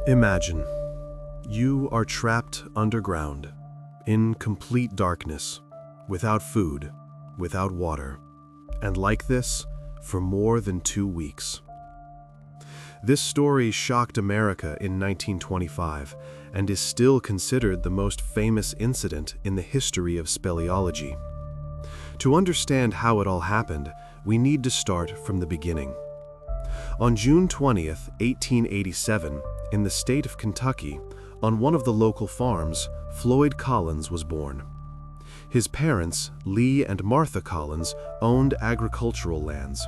Imagine, you are trapped underground, in complete darkness, without food, without water, and like this for more than 2 weeks. This story shocked America in 1925 and is still considered the most famous incident in the history of speleology. To understand how it all happened, we need to start from the beginning. On June 20th, 1887, in the state of Kentucky, on one of the local farms, Floyd Collins was born. His parents, Lee and Martha Collins, owned agricultural lands.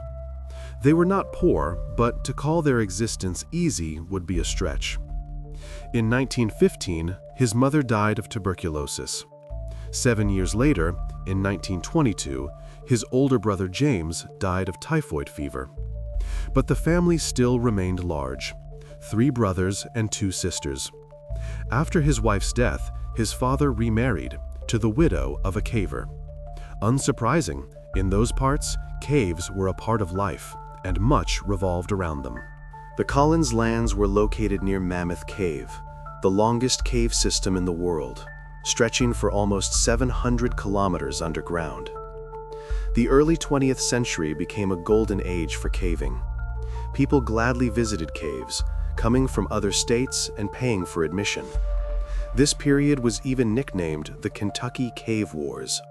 They were not poor, but to call their existence easy would be a stretch. In 1915, his mother died of tuberculosis. 7 years later, in 1922, his older brother James died of typhoid fever. But the family still remained large: 3 brothers and 2 sisters. After his wife's death, his father remarried to the widow of a caver. Unsurprising, in those parts, caves were a part of life, and much revolved around them. The Collins lands were located near Mammoth Cave, the longest cave system in the world, stretching for almost 700 kilometers underground. The early 20th century became a golden age for caving. People gladly visited caves, coming from other states and paying for admission. This period was even nicknamed the Kentucky Cave Wars.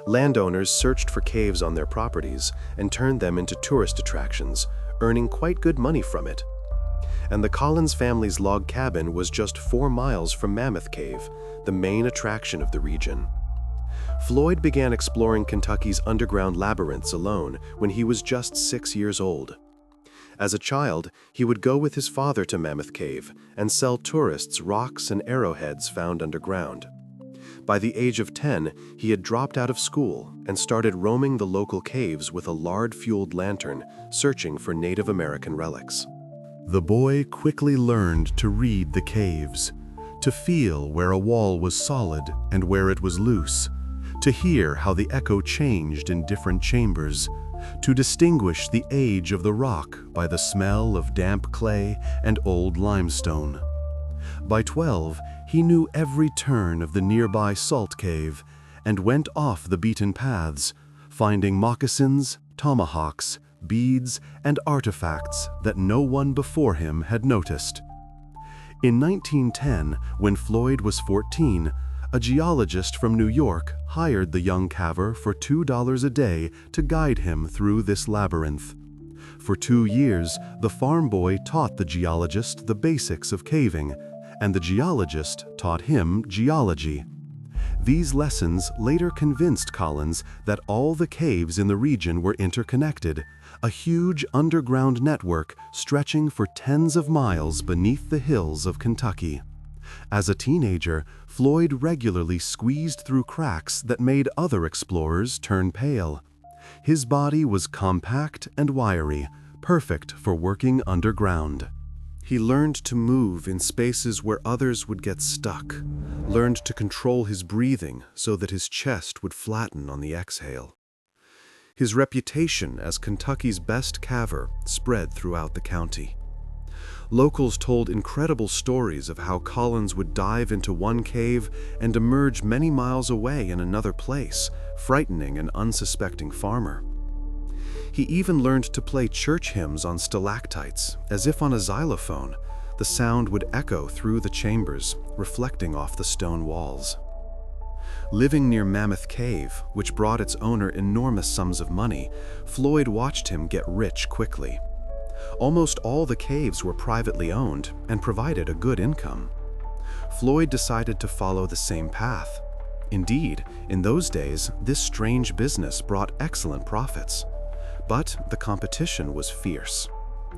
Landowners searched for caves on their properties and turned them into tourist attractions, earning quite good money from it. And the Collins family's log cabin was just 4 miles from Mammoth Cave, the main attraction of the region. Floyd began exploring Kentucky's underground labyrinths alone when he was just 6 years old. As a child, he would go with his father to Mammoth Cave and sell tourists rocks and arrowheads found underground. By the age of 10, he had dropped out of school and started roaming the local caves with a lard-fueled lantern, searching for Native American relics. The boy quickly learned to read the caves, to feel where a wall was solid and where it was loose, to hear how the echo changed in different chambers, to distinguish the age of the rock by the smell of damp clay and old limestone. By 12, he knew every turn of the nearby salt cave and went off the beaten paths, finding moccasins, tomahawks, beads, and artifacts that no one before him had noticed. In 1910, when Floyd was 14, a geologist from New York hired the young caver for $2 a day to guide him through this labyrinth. For 2 years, the farm boy taught the geologist the basics of caving, and the geologist taught him geology. These lessons later convinced Collins that all the caves in the region were interconnected, a huge underground network stretching for tens of miles beneath the hills of Kentucky. As a teenager, Floyd regularly squeezed through cracks that made other explorers turn pale. His body was compact and wiry, perfect for working underground. He learned to move in spaces where others would get stuck, learned to control his breathing so that his chest would flatten on the exhale. His reputation as Kentucky's best caver spread throughout the county. Locals told incredible stories of how Collins would dive into one cave and emerge many miles away in another place, frightening an unsuspecting farmer. He even learned to play church hymns on stalactites, as if on a xylophone. The sound would echo through the chambers, reflecting off the stone walls. Living near Mammoth Cave, which brought its owner enormous sums of money, Floyd watched him get rich quickly. Almost all the caves were privately owned and provided a good income. Floyd decided to follow the same path. Indeed, in those days, this strange business brought excellent profits. But the competition was fierce.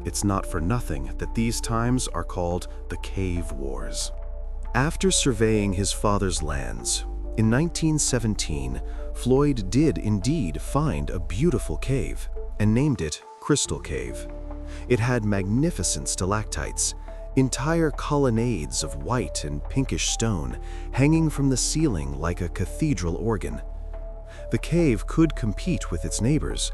It's not for nothing that these times are called the Cave Wars. After surveying his father's lands, in 1917, Floyd did indeed find a beautiful cave and named it Crystal Cave. It had magnificent stalactites, entire colonnades of white and pinkish stone hanging from the ceiling like a cathedral organ. The cave could compete with its neighbors,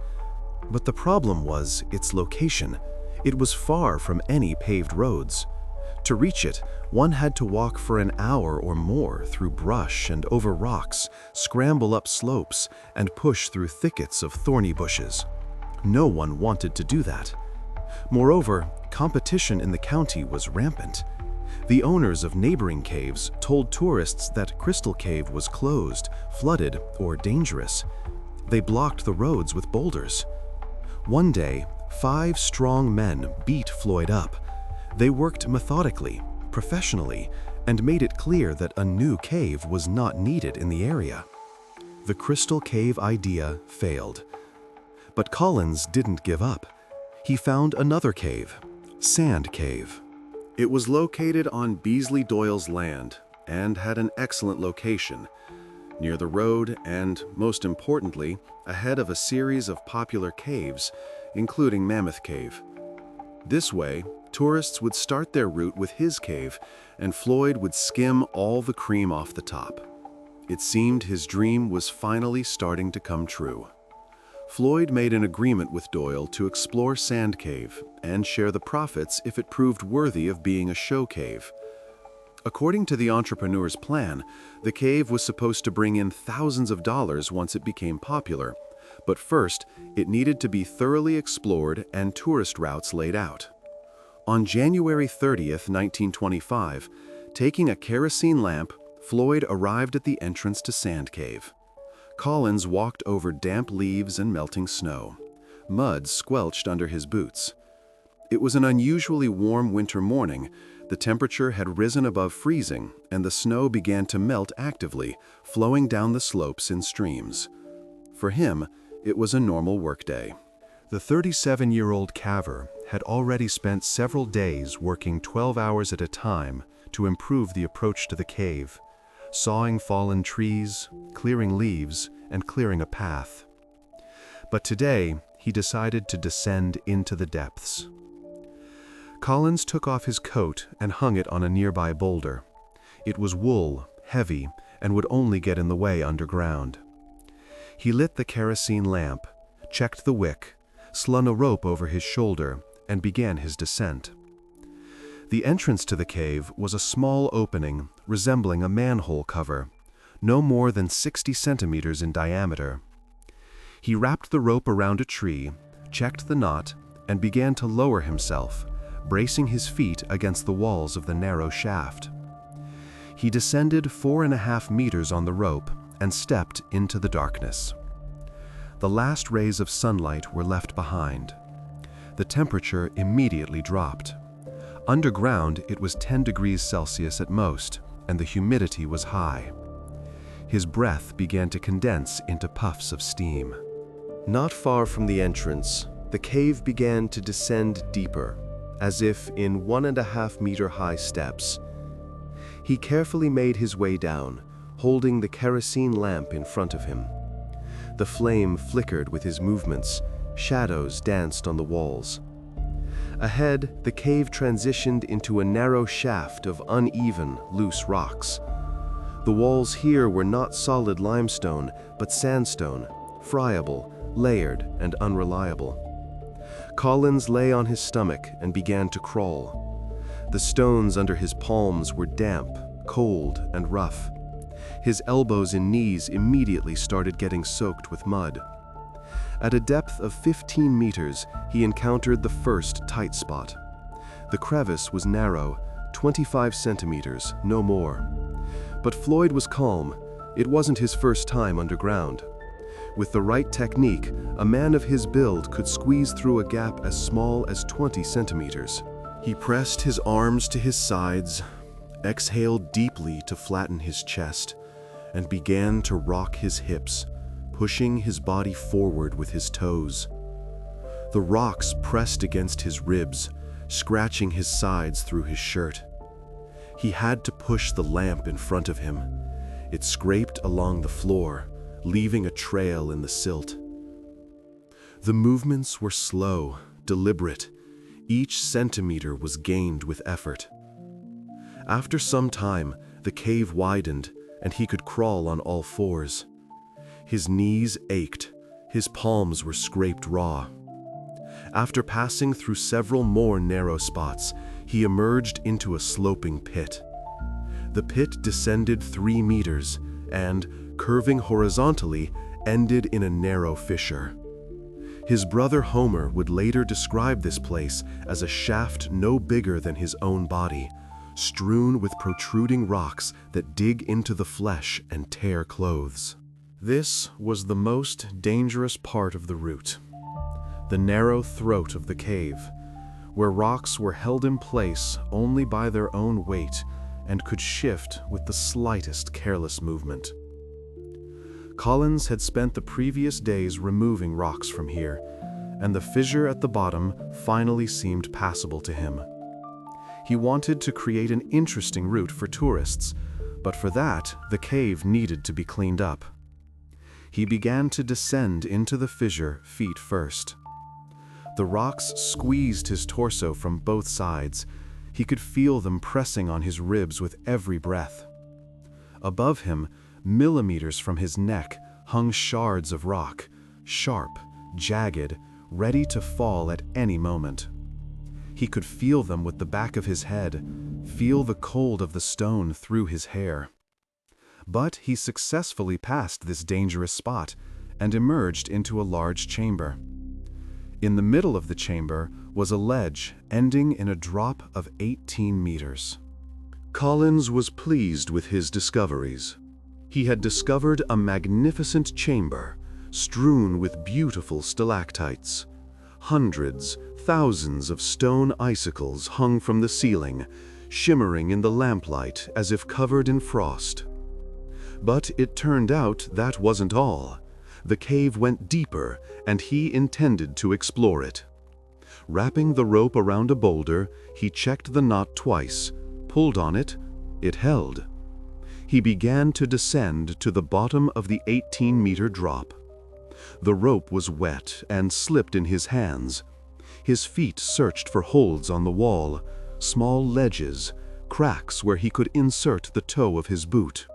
but the problem was its location. It was far from any paved roads. To reach it, one had to walk for an hour or more through brush and over rocks, scramble up slopes, and push through thickets of thorny bushes. No one wanted to do that. Moreover, competition in the county was rampant. The owners of neighboring caves told tourists that Crystal Cave was closed, flooded, or dangerous. They blocked the roads with boulders. One day, 5 strong men beat Floyd up. They worked methodically, professionally, and made it clear that a new cave was not needed in the area. The Crystal Cave idea failed. But Collins didn't give up. He found another cave, Sand Cave. It was located on Beasley Doyle's land and had an excellent location, near the road and, most importantly, ahead of a series of popular caves, including Mammoth Cave. This way, tourists would start their route with his cave, and Floyd would skim all the cream off the top. It seemed his dream was finally starting to come true. Floyd made an agreement with Doyle to explore Sand Cave and share the profits if it proved worthy of being a show cave. According to the entrepreneur's plan, the cave was supposed to bring in thousands of dollars once it became popular, but first, it needed to be thoroughly explored and tourist routes laid out. On January 30th, 1925, taking a kerosene lamp, Floyd arrived at the entrance to Sand Cave. Collins walked over damp leaves and melting snow. Mud squelched under his boots. It was an unusually warm winter morning. The temperature had risen above freezing, and the snow began to melt actively, flowing down the slopes in streams. For him, it was a normal workday. The 37-year-old caver had already spent several days working 12 hours at a time to improve the approach to the cave, sawing fallen trees, clearing leaves, and clearing a path. But today, he decided to descend into the depths. Collins took off his coat and hung it on a nearby boulder. It was wool, heavy, and would only get in the way underground. He lit the kerosene lamp, checked the wick, slung a rope over his shoulder, and began his descent. The entrance to the cave was a small opening resembling a manhole cover, no more than 60 centimeters in diameter. He wrapped the rope around a tree, checked the knot, and began to lower himself, bracing his feet against the walls of the narrow shaft. He descended 4.5 meters on the rope and stepped into the darkness. The last rays of sunlight were left behind. The temperature immediately dropped. Underground, it was 10 degrees Celsius at most, and the humidity was high. His breath began to condense into puffs of steam. Not far from the entrance, the cave began to descend deeper, as if in 1.5-meter-high steps. He carefully made his way down, holding the kerosene lamp in front of him. The flame flickered with his movements, shadows danced on the walls. Ahead, the cave transitioned into a narrow shaft of uneven, loose rocks. The walls here were not solid limestone, but sandstone, friable, layered, and unreliable. Collins lay on his stomach and began to crawl. The stones under his palms were damp, cold, and rough. His elbows and knees immediately started getting soaked with mud. At a depth of 15 meters, he encountered the first tight spot. The crevice was narrow, 25 centimeters, no more. But Floyd was calm. It wasn't his first time underground. With the right technique, a man of his build could squeeze through a gap as small as 20 centimeters. He pressed his arms to his sides, exhaled deeply to flatten his chest, and began to rock his hips, pushing his body forward with his toes. The rocks pressed against his ribs, scratching his sides through his shirt. He had to push the lamp in front of him. It scraped along the floor, leaving a trail in the silt. The movements were slow, deliberate. Each centimeter was gained with effort. After some time, the cave widened, and he could crawl on all fours. His knees ached, his palms were scraped raw. After passing through several more narrow spots, he emerged into a sloping pit. The pit descended 3 meters and, curving horizontally, ended in a narrow fissure. His brother Homer would later describe this place as a shaft no bigger than his own body, strewn with protruding rocks that dig into the flesh and tear clothes. This was the most dangerous part of the route, the narrow throat of the cave, where rocks were held in place only by their own weight and could shift with the slightest careless movement. Collins had spent the previous days removing rocks from here, and the fissure at the bottom finally seemed passable to him. He wanted to create an interesting route for tourists, but for that, the cave needed to be cleaned up. He began to descend into the fissure feet first. The rocks squeezed his torso from both sides. He could feel them pressing on his ribs with every breath. Above him, millimeters from his neck, hung shards of rock, sharp, jagged, ready to fall at any moment. He could feel them with the back of his head, feel the cold of the stone through his hair. But he successfully passed this dangerous spot and emerged into a large chamber. In the middle of the chamber was a ledge ending in a drop of 18 meters. Collins was pleased with his discoveries. He had discovered a magnificent chamber, strewn with beautiful stalactites. Hundreds, thousands of stone icicles hung from the ceiling, shimmering in the lamplight as if covered in frost. But it turned out that wasn't all. The cave went deeper, and he intended to explore it. Wrapping the rope around a boulder, he checked the knot twice, pulled on it, it held. He began to descend to the bottom of the 18-meter drop. The rope was wet and slipped in his hands. His feet searched for holds on the wall, small ledges, cracks where he could insert the toe of his boot.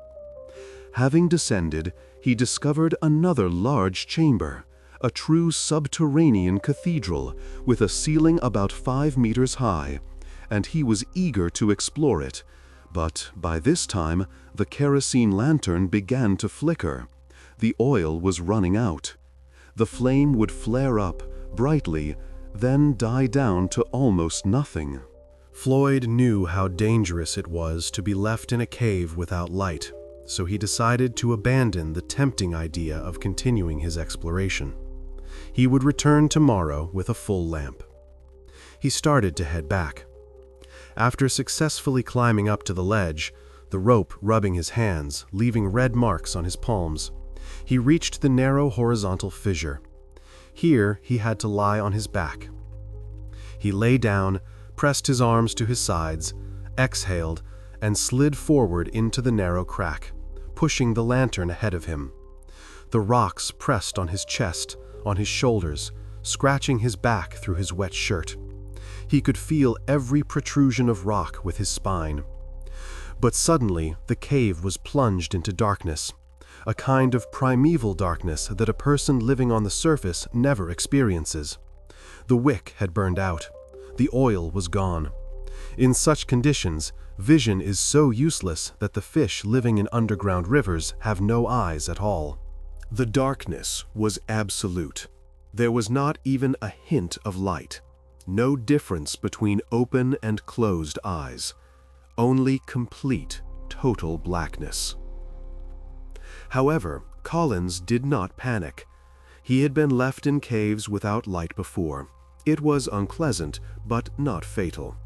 Having descended, he discovered another large chamber, a true subterranean cathedral with a ceiling about 5 meters high, and he was eager to explore it. But by this time, the kerosene lantern began to flicker. The oil was running out. The flame would flare up brightly, then die down to almost nothing. Floyd knew how dangerous it was to be left in a cave without light, so he decided to abandon the tempting idea of continuing his exploration. He would return tomorrow with a full lamp. He started to head back. After successfully climbing up to the ledge, the rope rubbing his hands, leaving red marks on his palms, he reached the narrow horizontal fissure. Here he had to lie on his back. He lay down, pressed his arms to his sides, exhaled, and slid forward into the narrow crack, pushing the lantern ahead of him. The rocks pressed on his chest, on his shoulders, scratching his back through his wet shirt. He could feel every protrusion of rock with his spine. But suddenly, the cave was plunged into darkness, a kind of primeval darkness that a person living on the surface never experiences. The wick had burned out. The oil was gone. In such conditions, vision is so useless that the fish living in underground rivers have no eyes at all. The darkness was absolute. There was not even a hint of light. No difference between open and closed eyes. Only complete, total blackness. However, Collins did not panic. He had been left in caves without light before. It was unpleasant, but not fatal.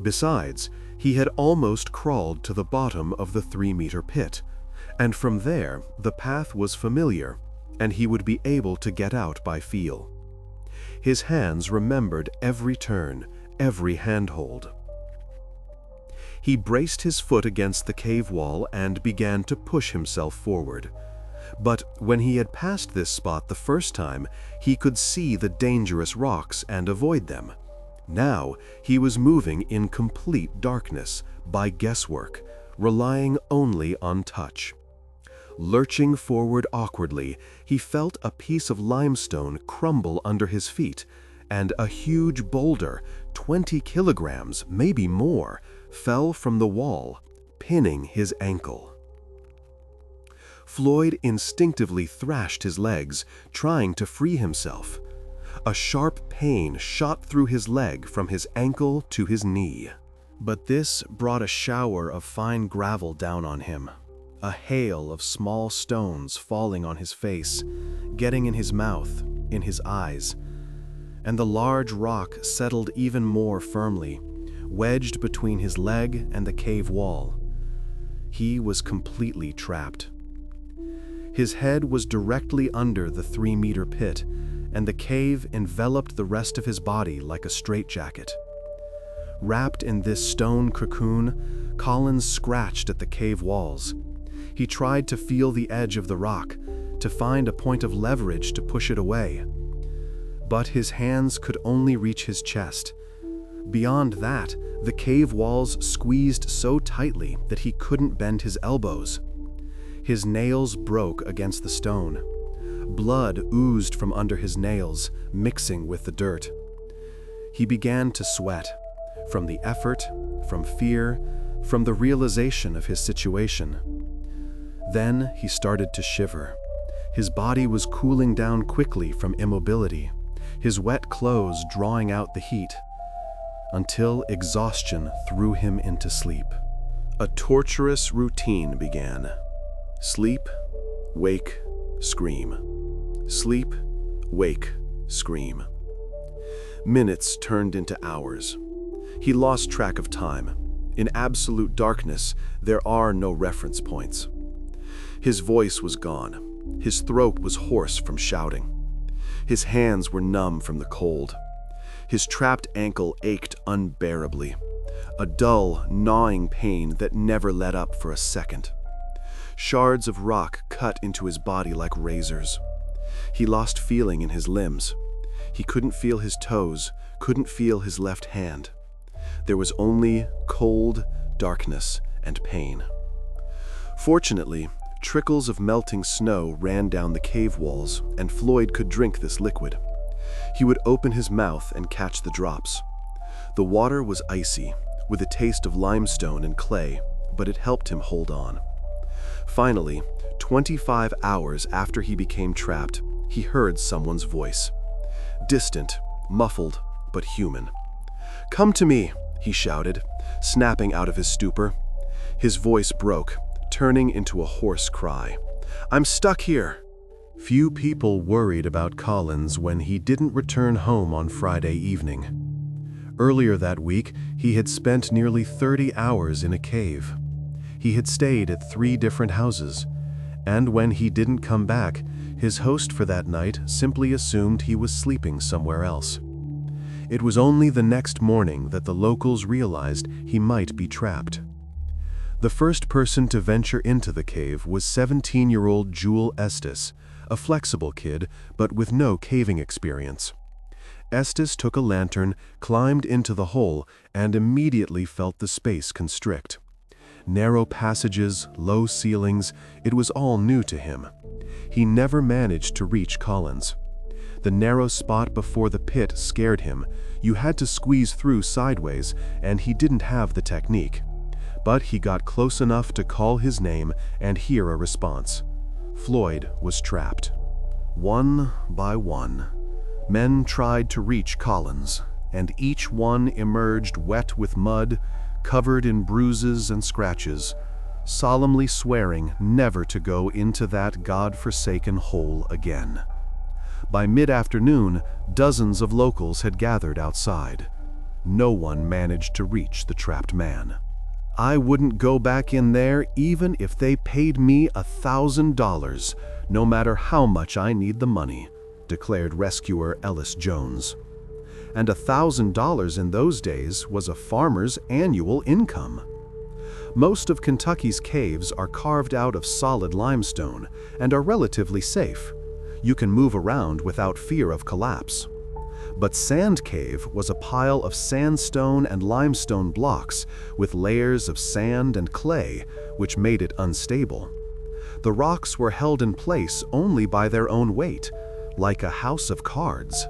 Besides, he had almost crawled to the bottom of the 3-meter pit, and from there the path was familiar, and he would be able to get out by feel. His hands remembered every turn, every handhold. He braced his foot against the cave wall and began to push himself forward. But when he had passed this spot the first time, he could see the dangerous rocks and avoid them. Now he was moving in complete darkness, by guesswork, relying only on touch. Lurching forward awkwardly, he felt a piece of limestone crumble under his feet, and a huge boulder, 20 kilograms, maybe more, fell from the wall, pinning his ankle. Floyd instinctively thrashed his legs, trying to free himself. A sharp pain shot through his leg from his ankle to his knee. But this brought a shower of fine gravel down on him, a hail of small stones falling on his face, getting in his mouth, in his eyes. And the large rock settled even more firmly, wedged between his leg and the cave wall. He was completely trapped. His head was directly under the 3-meter pit, and the cave enveloped the rest of his body like a straitjacket. Wrapped in this stone cocoon, Collins scratched at the cave walls. He tried to feel the edge of the rock, to find a point of leverage to push it away. But his hands could only reach his chest. Beyond that, the cave walls squeezed so tightly that he couldn't bend his elbows. His nails broke against the stone. Blood oozed from under his nails, mixing with the dirt. He began to sweat, from the effort, from fear, from the realization of his situation. Then he started to shiver. His body was cooling down quickly from immobility, his wet clothes drawing out the heat, until exhaustion threw him into sleep. A torturous routine began. Sleep, wake, scream. Sleep, wake, scream. Minutes turned into hours. He lost track of time. In absolute darkness, there are no reference points. His voice was gone. His throat was hoarse from shouting. His hands were numb from the cold. His trapped ankle ached unbearably, a dull, gnawing pain that never let up for a second. Shards of rock cut into his body like razors. He lost feeling in his limbs. He couldn't feel his toes, couldn't feel his left hand. There was only cold, darkness, and pain. Fortunately, trickles of melting snow ran down the cave walls, and Floyd could drink this liquid. He would open his mouth and catch the drops. The water was icy, with a taste of limestone and clay, but it helped him hold on. Finally, 25 hours after he became trapped, he heard someone's voice. Distant, muffled, but human. "Come to me," he shouted, snapping out of his stupor. His voice broke, turning into a hoarse cry. "I'm stuck here." Few people worried about Collins when he didn't return home on Friday evening. Earlier that week, he had spent nearly 30 hours in a cave. He had stayed at 3 different houses, and when he didn't come back, his host for that night simply assumed he was sleeping somewhere else. It was only the next morning that the locals realized he might be trapped. The first person to venture into the cave was 17-year-old Jewel Estes, a flexible kid, but with no caving experience. Estes took a lantern, climbed into the hole, and immediately felt the space constrict. Narrow passages, low ceilings, it was all new to him. He never managed to reach Collins. The narrow spot before the pit scared him. You had to squeeze through sideways, and he didn't have the technique. But he got close enough to call his name and hear a response. Floyd was trapped. One by one, men tried to reach Collins, and each one emerged wet with mud, covered in bruises and scratches, solemnly swearing never to go into that God-forsaken hole again. By mid-afternoon, dozens of locals had gathered outside. No one managed to reach the trapped man. "I wouldn't go back in there even if they paid me $1,000, no matter how much I need the money," declared rescuer Ellis Jones. And $1,000 in those days was a farmer's annual income. Most of Kentucky's caves are carved out of solid limestone and are relatively safe. You can move around without fear of collapse. But Sand Cave was a pile of sandstone and limestone blocks with layers of sand and clay, which made it unstable. The rocks were held in place only by their own weight, like a house of cards.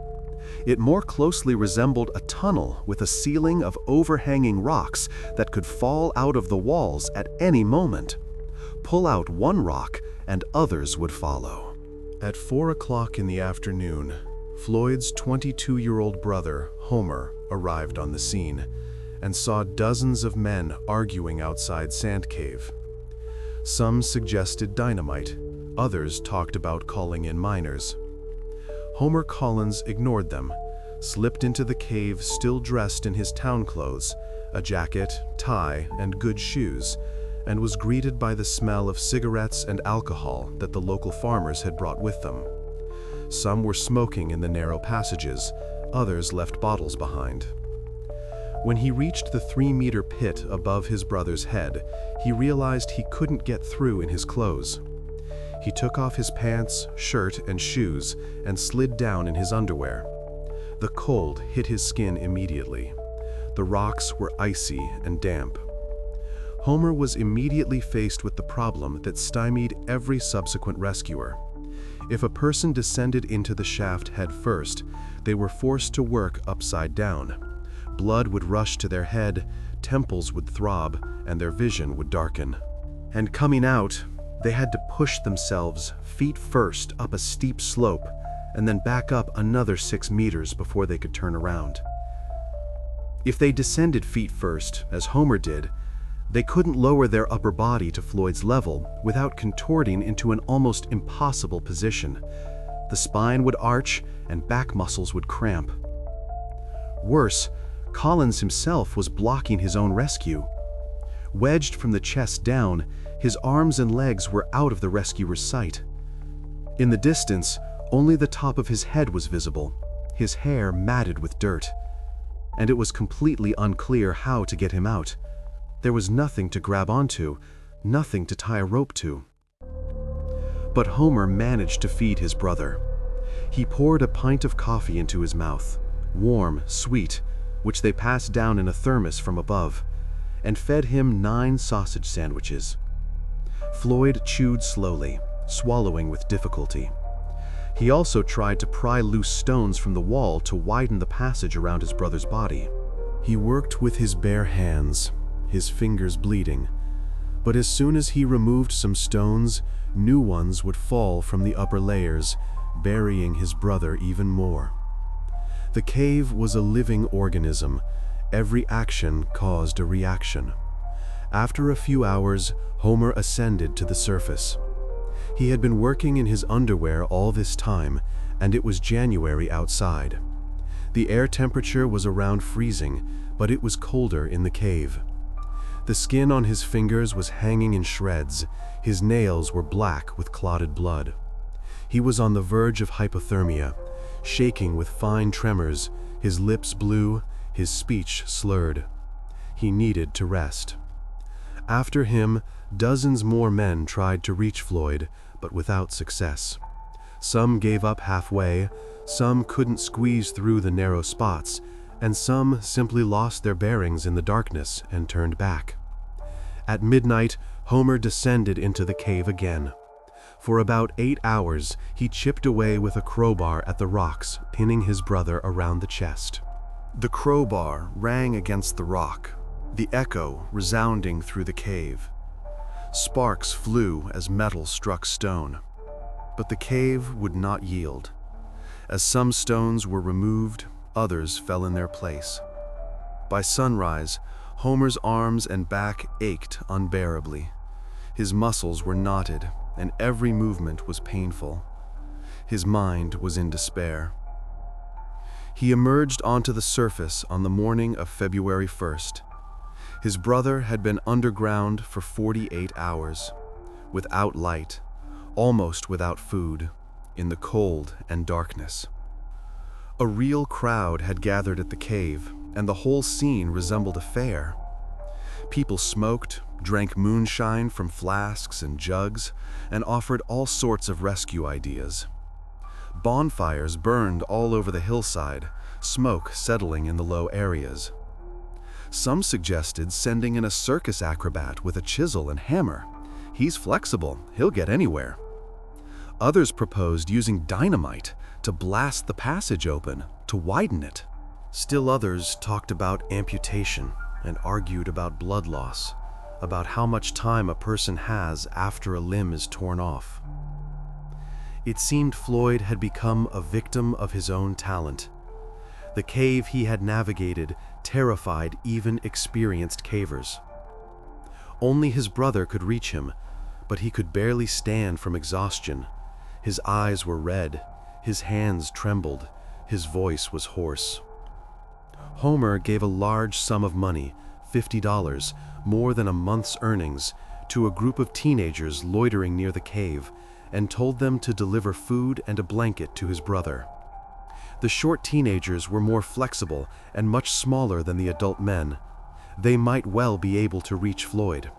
It more closely resembled a tunnel with a ceiling of overhanging rocks that could fall out of the walls at any moment. Pull out one rock and others would follow. At 4 o'clock in the afternoon, Floyd's 22-year-old brother, Homer, arrived on the scene and saw dozens of men arguing outside Sand Cave. Some suggested dynamite, others talked about calling in miners. Homer Collins ignored them, slipped into the cave still dressed in his town clothes, a jacket, tie, and good shoes, and was greeted by the smell of cigarettes and alcohol that the local farmers had brought with them. Some were smoking in the narrow passages, others left bottles behind. When he reached the 3-meter pit above his brother's head, he realized he couldn't get through in his clothes. He took off his pants, shirt, and shoes and slid down in his underwear. The cold hit his skin immediately. The rocks were icy and damp. Homer was immediately faced with the problem that stymied every subsequent rescuer. If a person descended into the shaft head first, they were forced to work upside down. Blood would rush to their head, temples would throb, and their vision would darken. And coming out, they had to push themselves feet first up a steep slope and then back up another 6 meters before they could turn around. If they descended feet first, as Homer did, they couldn't lower their upper body to Floyd's level without contorting into an almost impossible position. The spine would arch and back muscles would cramp. Worse, Collins himself was blocking his own rescue. Wedged from the chest down, his arms and legs were out of the rescuer's sight. In the distance, only the top of his head was visible, his hair matted with dirt. And it was completely unclear how to get him out. There was nothing to grab onto, nothing to tie a rope to. But Homer managed to feed his brother. He poured a pint of coffee into his mouth, warm, sweet, which they passed down in a thermos from above, and fed him 9 sausage sandwiches. Floyd chewed slowly, swallowing with difficulty. He also tried to pry loose stones from the wall to widen the passage around his brother's body. He worked with his bare hands, his fingers bleeding, but as soon as he removed some stones, new ones would fall from the upper layers, burying his brother even more. The cave was a living organism. Every action caused a reaction. After a few hours, Homer ascended to the surface. He had been working in his underwear all this time, and it was January outside. The air temperature was around freezing, but it was colder in the cave. The skin on his fingers was hanging in shreds. His nails were black with clotted blood. He was on the verge of hypothermia, shaking with fine tremors, his lips blue, his speech slurred. He needed to rest. After him, dozens more men tried to reach Floyd, but without success. Some gave up halfway, some couldn't squeeze through the narrow spots, and some simply lost their bearings in the darkness and turned back. At midnight, Homer descended into the cave again. For about 8 hours, he chipped away with a crowbar at the rocks, pinning his brother around the chest. The crowbar rang against the rock, the echo resounding through the cave. Sparks flew as metal struck stone. But the cave would not yield. As some stones were removed, others fell in their place. By sunrise, Homer's arms and back ached unbearably. His muscles were knotted, and every movement was painful. His mind was in despair. He emerged onto the surface on the morning of February 1st. His brother had been underground for 48 hours, without light, almost without food, in the cold and darkness. A real crowd had gathered at the cave, and the whole scene resembled a fair. People smoked, drank moonshine from flasks and jugs, and offered all sorts of rescue ideas. Bonfires burned all over the hillside, smoke settling in the low areas. Some suggested sending in a circus acrobat with a chisel and hammer. He's flexible, he'll get anywhere. Others proposed using dynamite to blast the passage open, to widen it. Still others talked about amputation and argued about blood loss, about how much time a person has after a limb is torn off. It seemed Floyd had become a victim of his own talent. The cave he had navigated terrified even experienced cavers. Only his brother could reach him, but he could barely stand from exhaustion. His eyes were red, his hands trembled, his voice was hoarse. Homer gave a large sum of money, $50, more than a month's earnings, to a group of teenagers loitering near the cave, and told them to deliver food and a blanket to his brother. The short teenagers were more flexible and much smaller than the adult men. They might well be able to reach Floyd.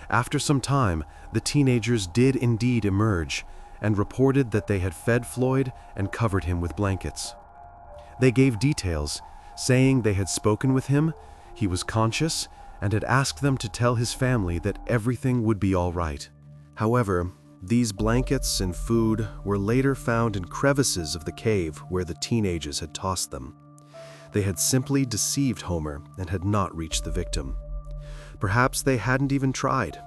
After some time, the teenagers did indeed emerge and reported that they had fed Floyd and covered him with blankets. They gave details, saying they had spoken with him, he was conscious, and had asked them to tell his family that everything would be all right. However, these blankets and food were later found in crevices of the cave where the teenagers had tossed them. They had simply deceived Homer and had not reached the victim. Perhaps they hadn't even tried.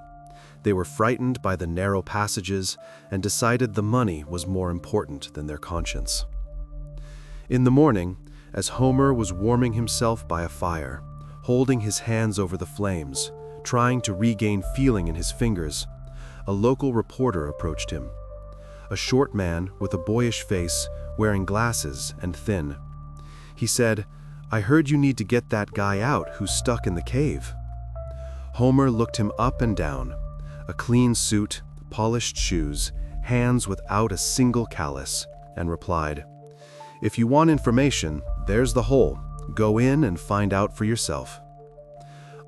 They were frightened by the narrow passages and decided the money was more important than their conscience. In the morning, as Homer was warming himself by a fire, holding his hands over the flames, trying to regain feeling in his fingers, a local reporter approached him. A short man with a boyish face, wearing glasses and thin. He said, "I heard you need to get that guy out who's stuck in the cave." Homer looked him up and down. A clean suit, polished shoes, hands without a single callus, and replied, "If you want information, there's the hole. Go in and find out for yourself."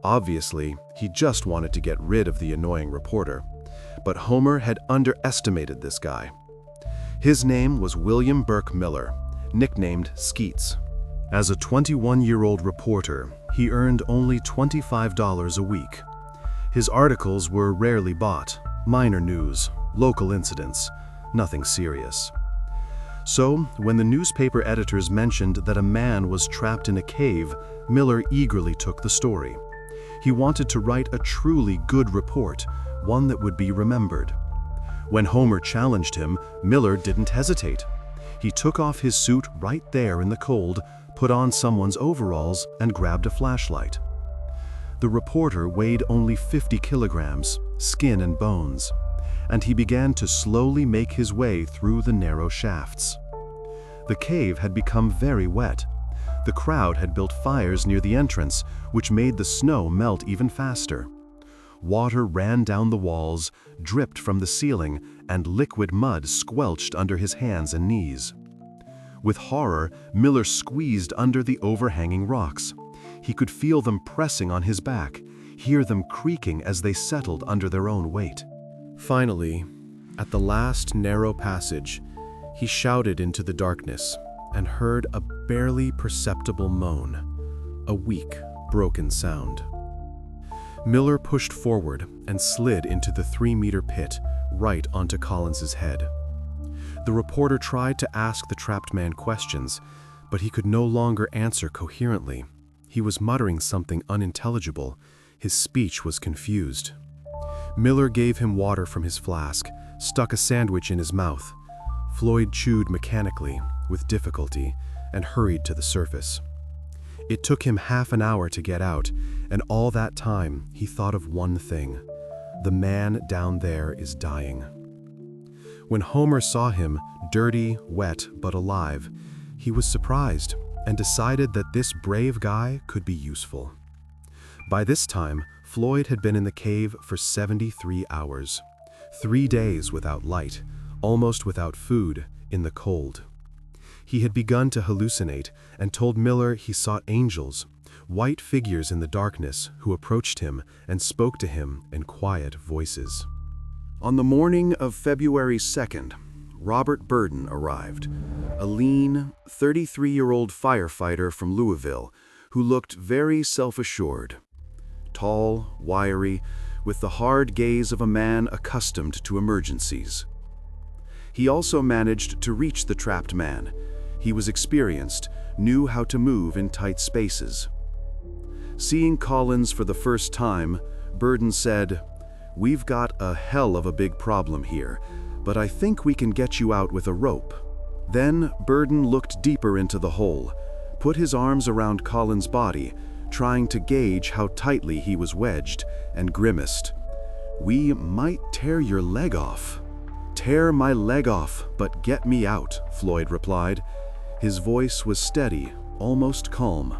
Obviously, he just wanted to get rid of the annoying reporter. But Homer had underestimated this guy. His name was William Burke Miller, nicknamed Skeets. As a 21-year-old reporter, he earned only $25 a week. His articles were rarely bought, minor news, local incidents, nothing serious. So, when the newspaper editors mentioned that a man was trapped in a cave, Miller eagerly took the story. He wanted to write a truly good report, one that would be remembered. When Homer challenged him, Miller didn't hesitate. He took off his suit right there in the cold, put on someone's overalls, and grabbed a flashlight. The reporter weighed only 50 kilograms, skin and bones, and he began to slowly make his way through the narrow shafts. The cave had become very wet. The crowd had built fires near the entrance, which made the snow melt even faster. Water ran down the walls, dripped from the ceiling, and liquid mud squelched under his hands and knees. With horror, Miller squeezed under the overhanging rocks. He could feel them pressing on his back, hear them creaking as they settled under their own weight. Finally, at the last narrow passage, he shouted into the darkness and heard a barely perceptible moan, a weak, broken sound. Miller pushed forward and slid into the 3-meter pit, right onto Collins's head. The reporter tried to ask the trapped man questions, but he could no longer answer coherently. He was muttering something unintelligible. His speech was confused. Miller gave him water from his flask, stuck a sandwich in his mouth. Floyd chewed mechanically, with difficulty, and hurried to the surface. It took him half an hour to get out, and all that time he thought of one thing: the man down there is dying. When Homer saw him, dirty, wet, but alive, he was surprised and decided that this brave guy could be useful. By this time, Floyd had been in the cave for 73 hours, 3 days without light, almost without food, in the cold. He had begun to hallucinate and told Miller he saw angels, white figures in the darkness who approached him and spoke to him in quiet voices. On the morning of February 2nd, Robert Burden arrived, a lean, 33-year-old firefighter from Louisville who looked very self-assured. Tall, wiry, with the hard gaze of a man accustomed to emergencies. He also managed to reach the trapped man. He was experienced, knew how to move in tight spaces. Seeing Collins for the first time, Burden said, "We've got a hell of a big problem here, but I think we can get you out with a rope." Then Burden looked deeper into the hole, put his arms around Collins' body, trying to gauge how tightly he was wedged, and grimaced. "We might tear your leg off." "Tear my leg off, but get me out," Floyd replied. His voice was steady, almost calm.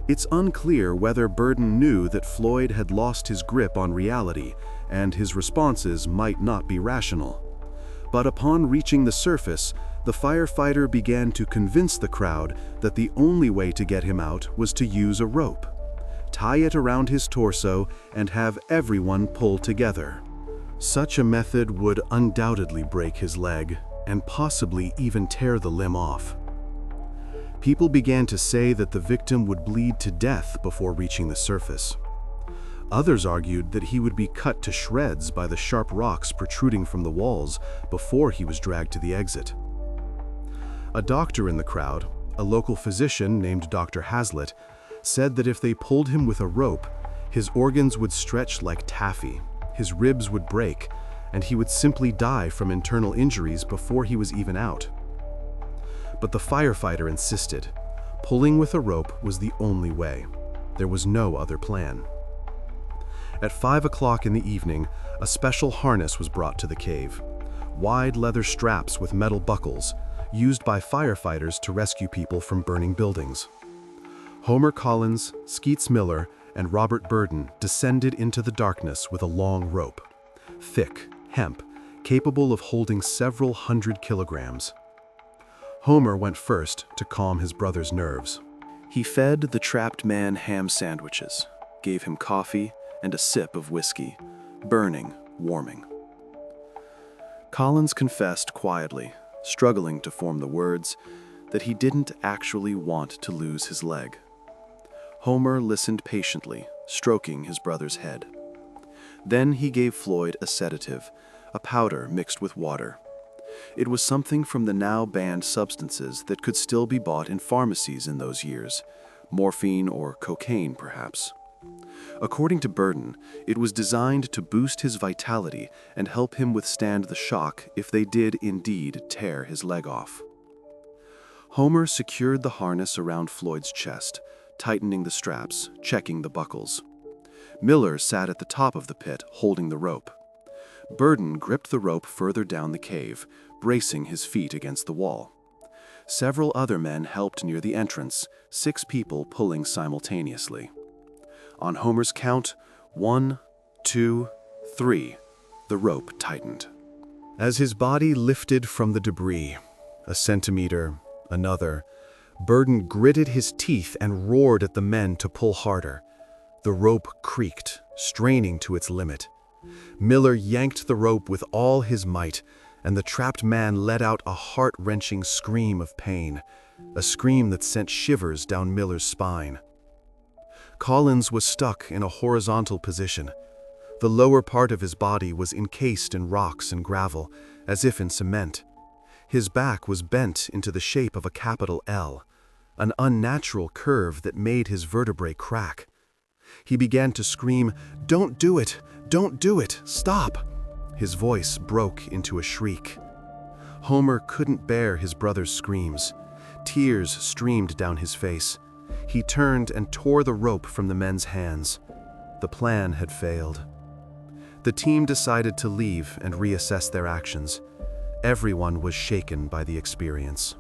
It's unclear whether Burden knew that Floyd had lost his grip on reality, and his responses might not be rational. But upon reaching the surface, the firefighter began to convince the crowd that the only way to get him out was to use a rope, tie it around his torso, and have everyone pull together. Such a method would undoubtedly break his leg, and possibly even tear the limb off. People began to say that the victim would bleed to death before reaching the surface. Others argued that he would be cut to shreds by the sharp rocks protruding from the walls before he was dragged to the exit. A doctor in the crowd, a local physician named Dr. Hazlitt, said that if they pulled him with a rope, his organs would stretch like taffy, his ribs would break, and he would simply die from internal injuries before he was even out. But the firefighter insisted. Pulling with a rope was the only way. There was no other plan. At 5 o'clock in the evening, a special harness was brought to the cave. Wide leather straps with metal buckles, used by firefighters to rescue people from burning buildings. Homer Collins, Skeets Miller, and Robert Burden descended into the darkness with a long rope. Thick, hemp, capable of holding several hundred kilograms. Homer went first to calm his brother's nerves. He fed the trapped man ham sandwiches, gave him coffee and a sip of whiskey, burning, warming. Collins confessed quietly, struggling to form the words, that he didn't actually want to lose his leg. Homer listened patiently, stroking his brother's head. Then he gave Floyd a sedative, a powder mixed with water. It was something from the now banned substances that could still be bought in pharmacies in those years, morphine or cocaine perhaps. According to Burden, it was designed to boost his vitality and help him withstand the shock if they did indeed tear his leg off. Homer secured the harness around Floyd's chest, tightening the straps, checking the buckles. Miller sat at the top of the pit, holding the rope. Burden gripped the rope further down the cave, bracing his feet against the wall. Several other men helped near the entrance, 6 people pulling simultaneously. On Homer's count, 1, 2, 3, the rope tightened. As his body lifted from the debris, a centimeter, another, Burden gritted his teeth and roared at the men to pull harder. The rope creaked, straining to its limit. Miller yanked the rope with all his might, and the trapped man let out a heart-wrenching scream of pain, a scream that sent shivers down Miller's spine. Collins was stuck in a horizontal position. The lower part of his body was encased in rocks and gravel, as if in cement. His back was bent into the shape of a capital L, an unnatural curve that made his vertebrae crack. He began to scream, "Don't do it! Don't do it! Stop!" His voice broke into a shriek. Homer couldn't bear his brother's screams. Tears streamed down his face. He turned and tore the rope from the men's hands. The plan had failed. The team decided to leave and reassess their actions. Everyone was shaken by the experience.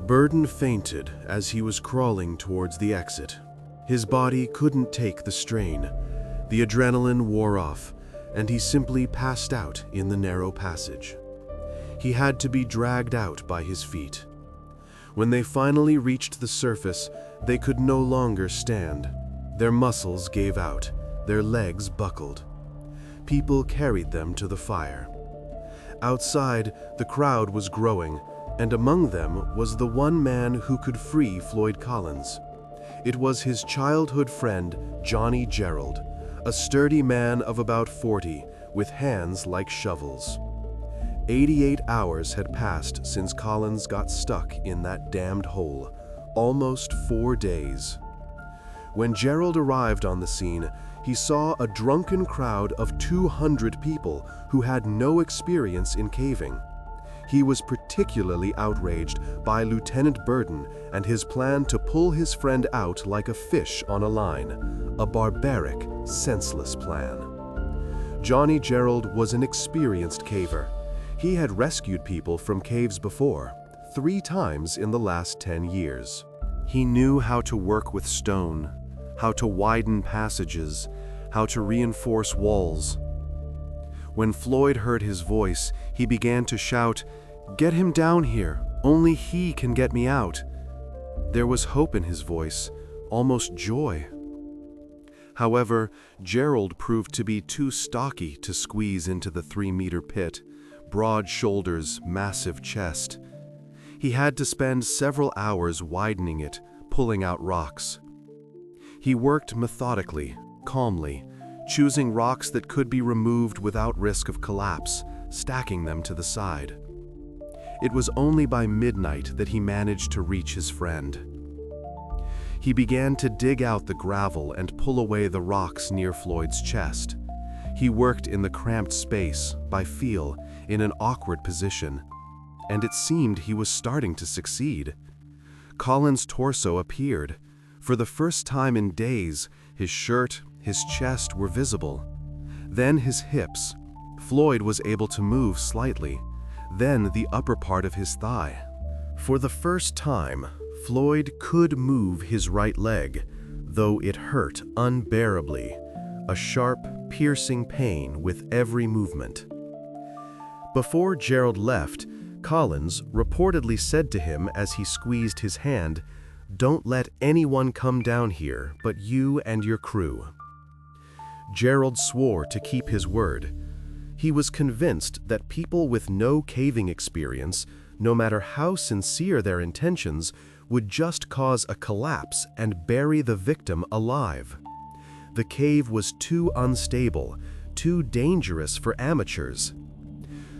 Burden fainted as he was crawling towards the exit. His body couldn't take the strain. The adrenaline wore off, and he simply passed out in the narrow passage. He had to be dragged out by his feet. When they finally reached the surface, they could no longer stand. Their muscles gave out, their legs buckled. People carried them to the fire. Outside, the crowd was growing, and among them was the one man who could free Floyd Collins. It was his childhood friend, Johnny Gerald, a sturdy man of about 40, with hands like shovels. 88 hours had passed since Collins got stuck in that damned hole, almost 4 days. When Gerald arrived on the scene, he saw a drunken crowd of 200 people who had no experience in caving. He was particularly outraged by Lieutenant Burden and his plan to pull his friend out like a fish on a line, a barbaric, senseless plan. Johnny Gerald was an experienced caver. He had rescued people from caves before, 3 times in the last 10 years. He knew how to work with stone, how to widen passages, how to reinforce walls. When Floyd heard his voice, he began to shout, "Get him down here, only he can get me out." There was hope in his voice, almost joy. However, Gerald proved to be too stocky to squeeze into the 3-meter pit, broad shoulders, massive chest. He had to spend several hours widening it, pulling out rocks. He worked methodically, calmly, choosing rocks that could be removed without risk of collapse, stacking them to the side. It was only by midnight that he managed to reach his friend. He began to dig out the gravel and pull away the rocks near Floyd's chest. He worked in the cramped space, by feel, in an awkward position, and it seemed he was starting to succeed. Collins' torso appeared. For the first time in days, his shirt, his chest were visible. Then his hips. Floyd was able to move slightly. Then the upper part of his thigh. For the first time, Floyd could move his right leg, though it hurt unbearably, a sharp, piercing pain with every movement. Before Gerald left, Collins reportedly said to him as he squeezed his hand, "Don't let anyone come down here but you and your crew." Gerald swore to keep his word. He was convinced that people with no caving experience, no matter how sincere their intentions, would just cause a collapse and bury the victim alive. The cave was too unstable, too dangerous for amateurs.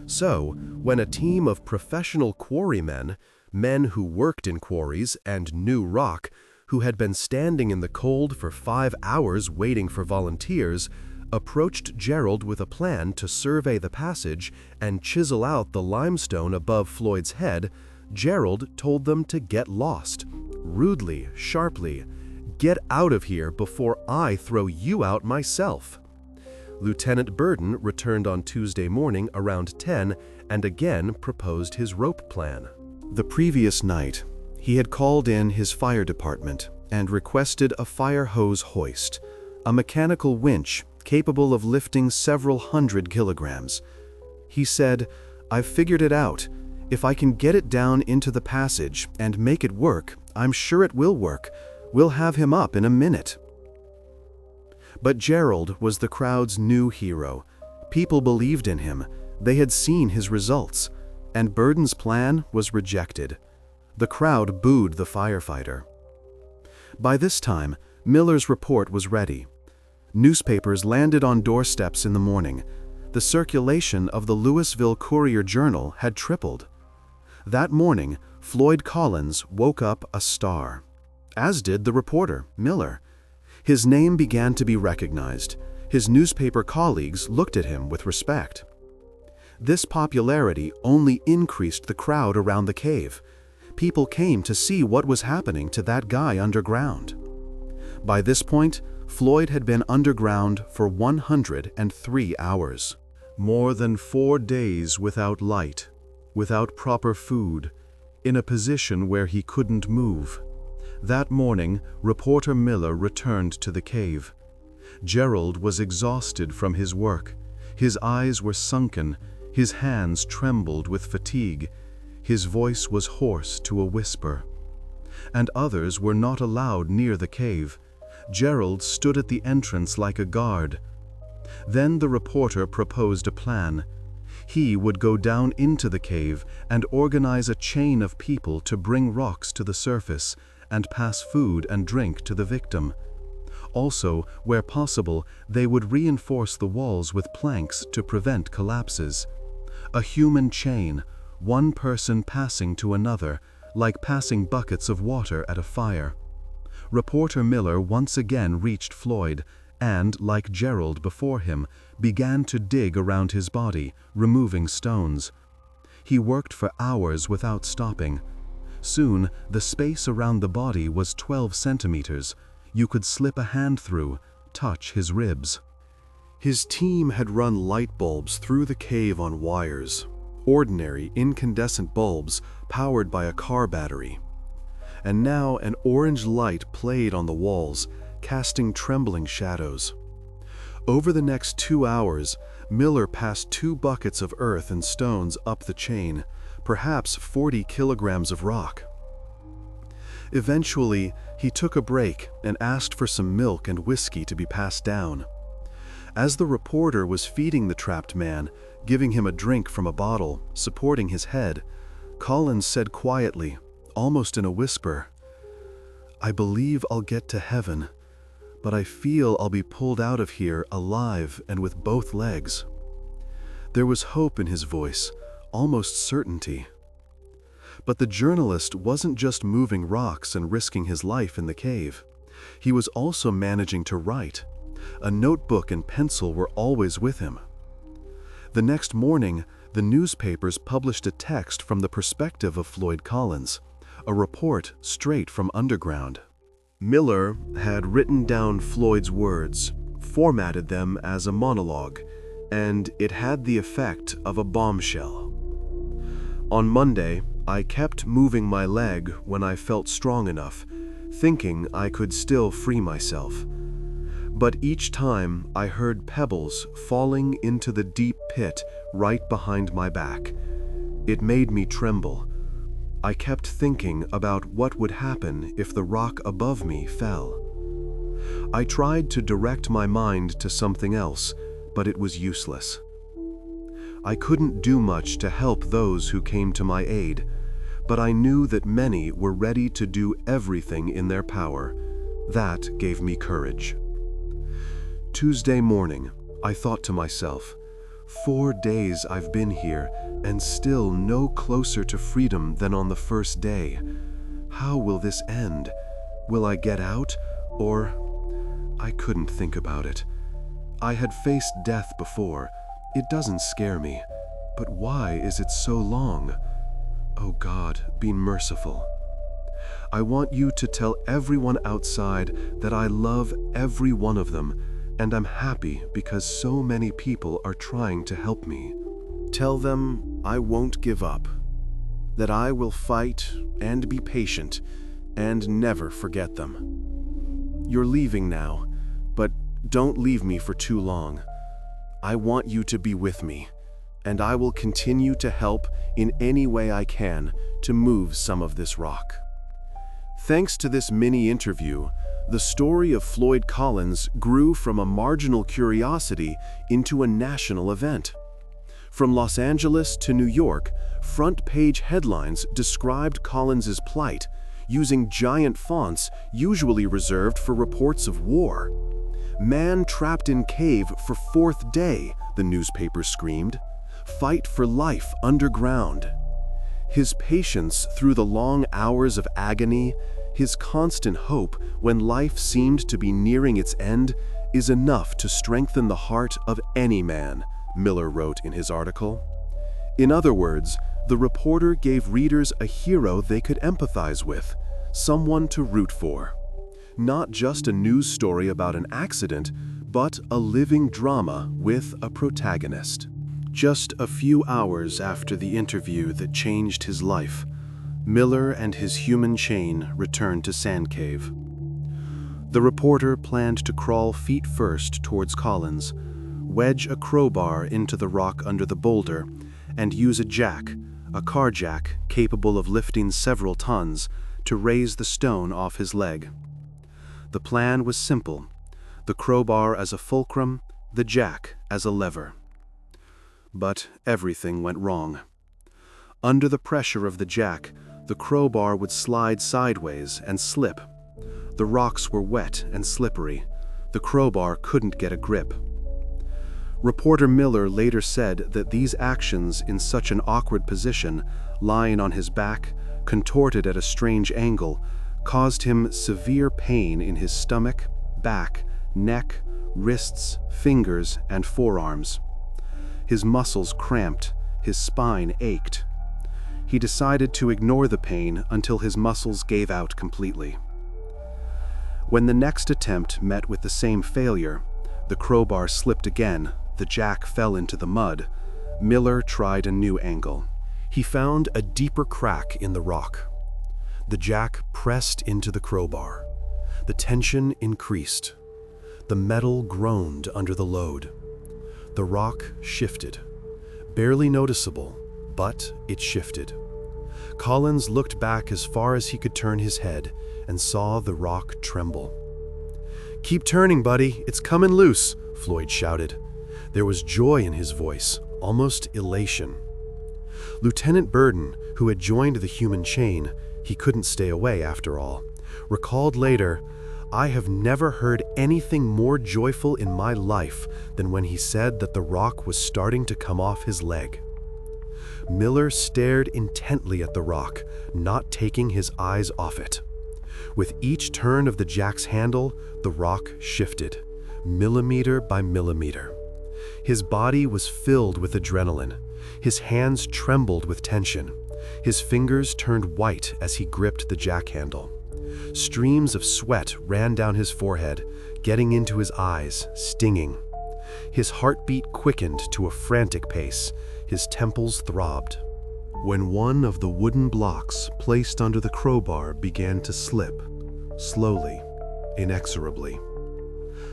So, when a team of professional quarrymen, men who worked in quarries and knew rock, who had been standing in the cold for 5 hours waiting for volunteers, approached Gerald with a plan to survey the passage and chisel out the limestone above Floyd's head, Gerald told them to get lost. Rudely, sharply, "Get out of here before I throw you out myself." Lieutenant Burden returned on Tuesday morning around 10 and again proposed his rope plan. The previous night, he had called in his fire department and requested a fire hose hoist, a mechanical winch capable of lifting several hundred kilograms. He said, "I've figured it out. If I can get it down into the passage and make it work, I'm sure it will work. We'll have him up in a minute." But Gerald was the crowd's new hero. People believed in him. They had seen his results. And Burden's plan was rejected. The crowd booed the firefighter. By this time, Miller's report was ready. Newspapers landed on doorsteps in the morning. The circulation of the Louisville Courier-Journal had tripled. That morning, Floyd Collins woke up a star, as did the reporter, Miller. His name began to be recognized. His newspaper colleagues looked at him with respect. This popularity only increased the crowd around the cave. People came to see what was happening to that guy underground. By this point, Floyd had been underground for 103 hours. More than 4 days without light, without proper food, in a position where he couldn't move. That morning, reporter Miller returned to the cave. Gerald was exhausted from his work. His eyes were sunken, his hands trembled with fatigue, his voice was hoarse to a whisper. And others were not allowed near the cave. Gerald stood at the entrance like a guard. Then the reporter proposed a plan. He would go down into the cave and organize a chain of people to bring rocks to the surface and pass food and drink to the victim. Also, where possible, they would reinforce the walls with planks to prevent collapses. A human chain, one person passing to another, like passing buckets of water at a fire. Reporter Miller once again reached Floyd and, like Gerald before him, began to dig around his body, removing stones. He worked for hours without stopping. Soon, the space around the body was 12 centimeters. You could slip a hand through, touch his ribs. His team had run light bulbs through the cave on wires, ordinary incandescent bulbs powered by a car battery. And now an orange light played on the walls, casting trembling shadows. Over the next 2 hours, Miller passed 2 buckets of earth and stones up the chain, perhaps 40 kilograms of rock. Eventually, he took a break and asked for some milk and whiskey to be passed down. As the reporter was feeding the trapped man, giving him a drink from a bottle, supporting his head, Collins said quietly, almost in a whisper, "I believe I'll get to heaven, but I feel I'll be pulled out of here alive and with both legs." There was hope in his voice, almost certainty. But the journalist wasn't just moving rocks and risking his life in the cave. He was also managing to write. A notebook and pencil were always with him. The next morning, the newspapers published a text from the perspective of Floyd Collins, a report straight from underground. Miller had written down Floyd's words, formatted them as a monologue, and it had the effect of a bombshell. "On Monday, I kept moving my leg when I felt strong enough, thinking I could still free myself. But each time I heard pebbles falling into the deep pit right behind my back. It made me tremble. I kept thinking about what would happen if the rock above me fell. I tried to direct my mind to something else, but it was useless. I couldn't do much to help those who came to my aid, but I knew that many were ready to do everything in their power. That gave me courage. Tuesday morning, I thought to myself, 4 days I've been here and still no closer to freedom than on the first day. How will this end? Will I get out, or—" I couldn't think about it. I had faced death before. It doesn't scare me. But why is it so long? Oh God, be merciful. I want you to tell everyone outside that I love every one of them, and I'm happy because so many people are trying to help me. Tell them I won't give up, that I will fight and be patient and never forget them. You're leaving now, but don't leave me for too long. I want you to be with me, and I will continue to help in any way I can to move some of this rock." Thanks to this mini interview, the story of Floyd Collins grew from a marginal curiosity into a national event. From Los Angeles to New York, front-page headlines described Collins's plight, using giant fonts usually reserved for reports of war. "Man trapped in cave for 4th day," the newspaper screamed. "Fight for life underground." His patience through the long hours of agony, his constant hope when life seemed to be nearing its end, is enough to strengthen the heart of any man, Miller wrote in his article. In other words, the reporter gave readers a hero they could empathize with, someone to root for. Not just a news story about an accident, but a living drama with a protagonist. Just a few hours after the interview that changed his life, Miller and his human chain returned to Sand Cave. The reporter planned to crawl feet first towards Collins, wedge a crowbar into the rock under the boulder, and use a car jack capable of lifting several tons, to raise the stone off his leg. The plan was simple: the crowbar as a fulcrum, the jack as a lever. But everything went wrong. Under the pressure of the jack, the crowbar would slide sideways and slip. The rocks were wet and slippery. The crowbar couldn't get a grip. Reporter Miller later said that these actions in such an awkward position, lying on his back, contorted at a strange angle, caused him severe pain in his stomach, back, neck, wrists, fingers, and forearms. His muscles cramped, his spine ached. He decided to ignore the pain until his muscles gave out completely. When the next attempt met with the same failure, the crowbar slipped again, the jack fell into the mud, Miller tried a new angle. He found a deeper crack in the rock. The jack pressed into the crowbar. The tension increased. The metal groaned under the load. The rock shifted. Barely noticeable, but it shifted. Collins looked back as far as he could turn his head and saw the rock tremble. "Keep turning, buddy, it's coming loose," Floyd shouted. There was joy in his voice, almost elation. Lieutenant Burden, who had joined the human chain, he couldn't stay away after all, recalled later, "I have never heard anything more joyful in my life than when he said that the rock was starting to come off his leg." Miller stared intently at the rock, not taking his eyes off it. With each turn of the jack's handle, the rock shifted, millimeter by millimeter. His body was filled with adrenaline. His hands trembled with tension. His fingers turned white as he gripped the jack handle. Streams of sweat ran down his forehead, getting into his eyes, stinging. His heartbeat quickened to a frantic pace. His temples throbbed. When one of the wooden blocks placed under the crowbar began to slip, slowly, inexorably.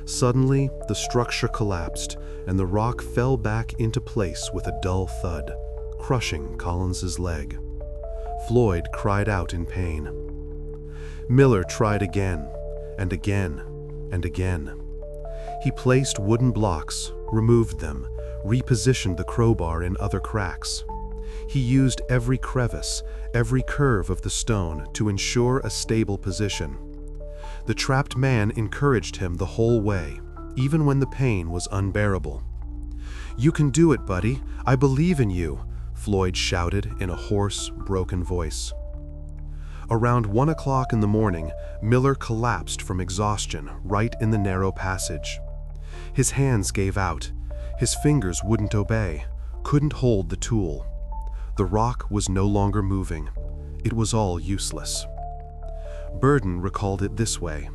Suddenly, the structure collapsed, and the rock fell back into place with a dull thud, crushing Collins's leg. Floyd cried out in pain. Miller tried again, and again, and again. He placed wooden blocks, removed them, repositioned the crowbar in other cracks. He used every crevice, every curve of the stone to ensure a stable position. The trapped man encouraged him the whole way, even when the pain was unbearable. "You can do it, buddy. I believe in you," Floyd shouted in a hoarse, broken voice. Around 1 o'clock in the morning, Miller collapsed from exhaustion right in the narrow passage. His hands gave out. His fingers wouldn't obey, couldn't hold the tool. The rock was no longer moving. It was all useless. Burden recalled it this way.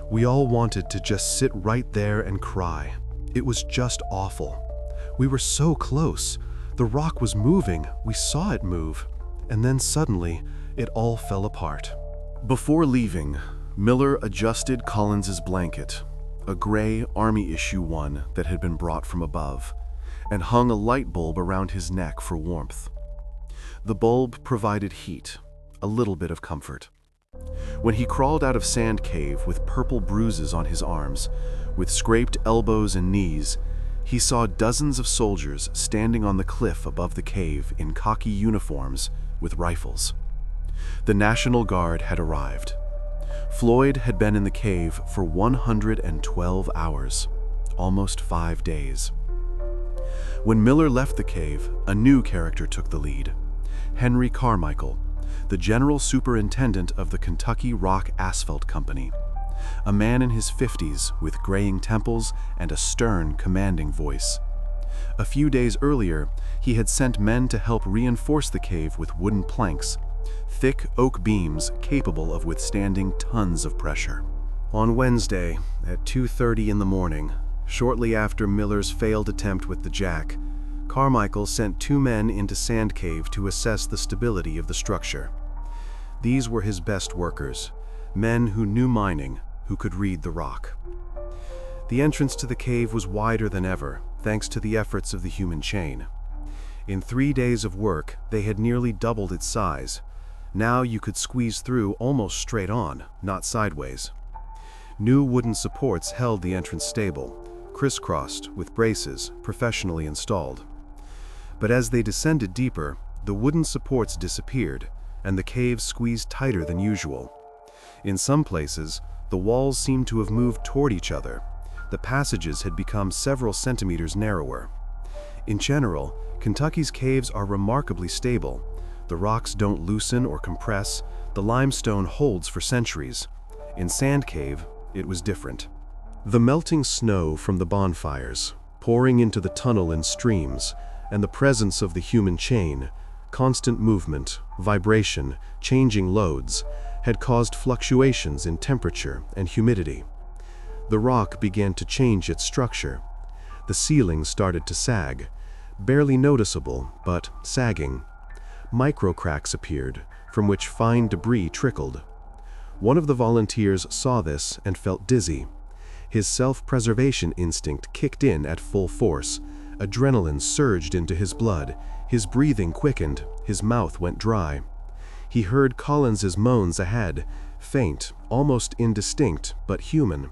"We all wanted to just sit right there and cry. It was just awful. We were so close. The rock was moving. We saw it move. And then suddenly, it all fell apart." Before leaving, Miller adjusted Collins's blanket, a gray Army issue one that had been brought from above, and hung a light bulb around his neck for warmth. The bulb provided heat, a little bit of comfort. When he crawled out of Sand Cave with purple bruises on his arms, with scraped elbows and knees, he saw dozens of soldiers standing on the cliff above the cave in khaki uniforms with rifles. The National Guard had arrived. Floyd had been in the cave for 112 hours, almost 5 days. When Miller left the cave, a new character took the lead. Henry Carmichael, the general superintendent of the Kentucky Rock Asphalt Company, a man in his 50s with graying temples and a stern, commanding voice. A few days earlier, he had sent men to help reinforce the cave with wooden planks, thick oak beams capable of withstanding tons of pressure. On Wednesday, at 2:30 in the morning, shortly after Miller's failed attempt with the jack, Carmichael sent 2 men into Sand Cave to assess the stability of the structure. These were his best workers, men who knew mining, who could read the rock. The entrance to the cave was wider than ever, thanks to the efforts of the human chain. In 3 days of work, they had nearly doubled its size. Now you could squeeze through almost straight on, not sideways. New wooden supports held the entrance stable, crisscrossed with braces, professionally installed. But as they descended deeper, the wooden supports disappeared, and the cave squeezed tighter than usual. In some places, the walls seemed to have moved toward each other, the passages had become several centimeters narrower. In general, Kentucky's caves are remarkably stable. The rocks don't loosen or compress, the limestone holds for centuries. In Sand Cave, it was different. The melting snow from the bonfires, pouring into the tunnel in streams, and the presence of the human chain, constant movement, vibration, changing loads, had caused fluctuations in temperature and humidity. The rock began to change its structure. The ceiling started to sag, barely noticeable, but sagging. Microcracks appeared, from which fine debris trickled. One of the volunteers saw this and felt dizzy. His self-preservation instinct kicked in at full force. Adrenaline surged into his blood, his breathing quickened, his mouth went dry. He heard Collins's moans ahead, faint, almost indistinct, but human.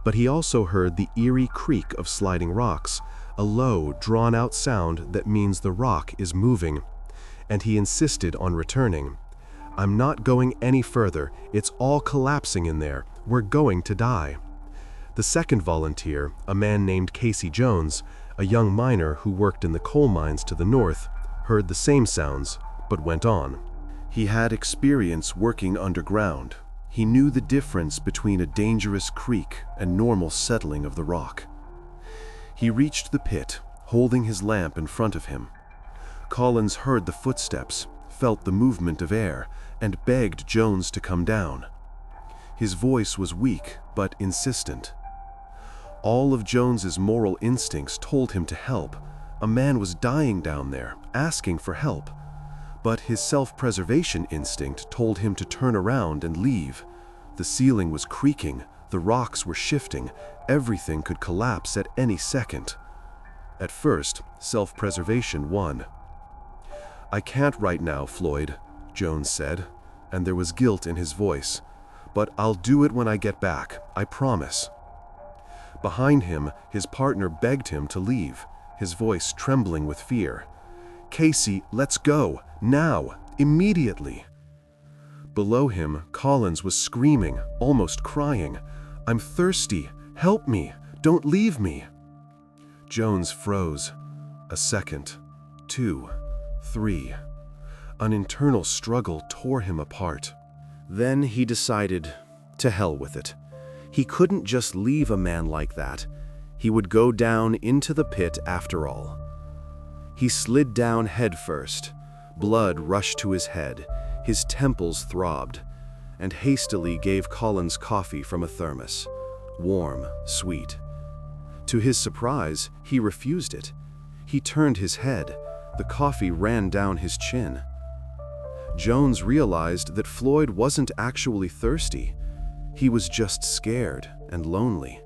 But he also heard the eerie creak of sliding rocks, a low, drawn-out sound that means the rock is moving. And he insisted on returning. "I'm not going any further. It's all collapsing in there. We're going to die." The second volunteer, a man named Casey Jones, a young miner who worked in the coal mines to the north, heard the same sounds, but went on. He had experience working underground. He knew the difference between a dangerous creak and normal settling of the rock. He reached the pit, holding his lamp in front of him. Collins heard the footsteps, felt the movement of air, and begged Jones to come down. His voice was weak, but insistent. All of Jones's moral instincts told him to help. A man was dying down there, asking for help. But his self-preservation instinct told him to turn around and leave. The ceiling was creaking, the rocks were shifting, everything could collapse at any second. At first, self-preservation won. "I can't right now, Floyd," Jones said, and there was guilt in his voice. "But I'll do it when I get back, I promise." Behind him, his partner begged him to leave, his voice trembling with fear. "Casey, let's go, now, immediately." Below him, Collins was screaming, almost crying, "I'm thirsty, help me, don't leave me." Jones froze. A second, 2, 3. An internal struggle tore him apart. Then he decided, to hell with it. He couldn't just leave a man like that. He would go down into the pit after all. He slid down head first. Blood rushed to his head, his temples throbbed, and hastily gave Collins coffee from a thermos. Warm, sweet. To his surprise, he refused it. He turned his head. The coffee ran down his chin. Jones realized that Floyd wasn't actually thirsty. He was just scared and lonely.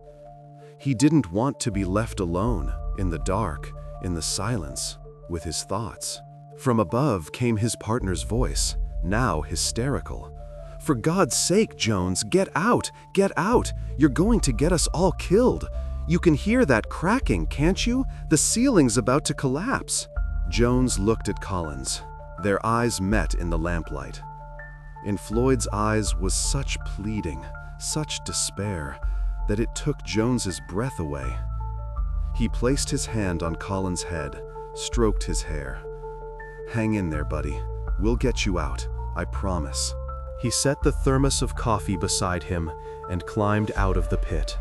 He didn't want to be left alone, in the dark, in the silence, with his thoughts. From above came his partner's voice, now hysterical. "For God's sake, Jones, get out! Get out! You're going to get us all killed! You can hear that cracking, can't you? The ceiling's about to collapse!" Jones looked at Collins. Their eyes met in the lamplight. In Floyd's eyes was such pleading, such despair, that it took Jones's breath away. He placed his hand on Collins' head, stroked his hair. "Hang in there, buddy. We'll get you out, I promise." He set the thermos of coffee beside him and climbed out of the pit.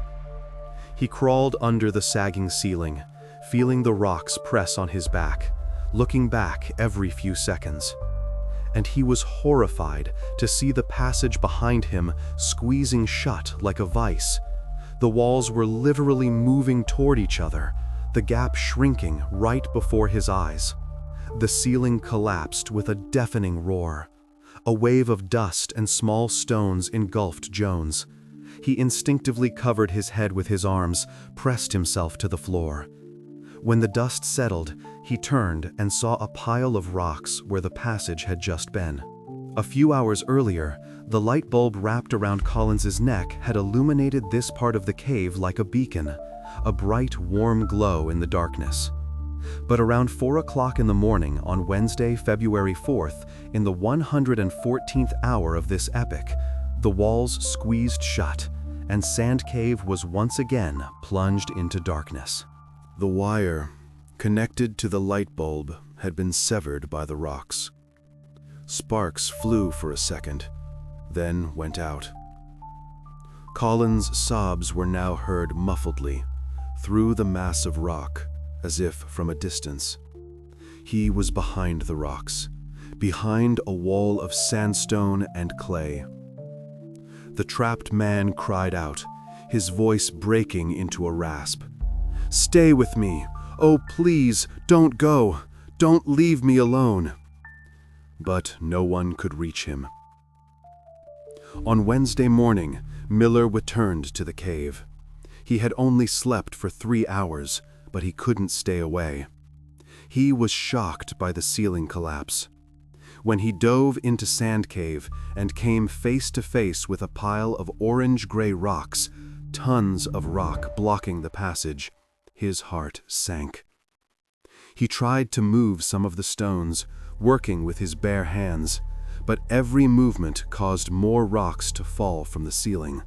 He crawled under the sagging ceiling, feeling the rocks press on his back, looking back every few seconds. And he was horrified to see the passage behind him squeezing shut like a vice. The walls were literally moving toward each other, the gap shrinking right before his eyes. The ceiling collapsed with a deafening roar. A wave of dust and small stones engulfed Jones. He instinctively covered his head with his arms, pressed himself to the floor. When the dust settled, he turned and saw a pile of rocks where the passage had just been. A few hours earlier, the light bulb wrapped around Collins's neck had illuminated this part of the cave like a beacon, a bright, warm glow in the darkness. But around 4 o'clock in the morning on Wednesday, February 4th, in the 114th hour of this epoch, the walls squeezed shut, and Sand Cave was once again plunged into darkness. The wire connected to the light bulb had been severed by the rocks. Sparks flew for a second, then went out. Collins' sobs were now heard muffledly, through the mass of rock, as if from a distance. He was behind the rocks, behind a wall of sandstone and clay. The trapped man cried out, his voice breaking into a rasp. "Stay with me! Oh, please, don't go! Don't leave me alone!" But no one could reach him. On Wednesday morning, Miller returned to the cave. He had only slept for 3 hours, but he couldn't stay away. He was shocked by the ceiling collapse. When he dove into Sand Cave and came face to face with a pile of orange-gray rocks, tons of rock blocking the passage, his heart sank. He tried to move some of the stones, working with his bare hands, but every movement caused more rocks to fall from the ceiling.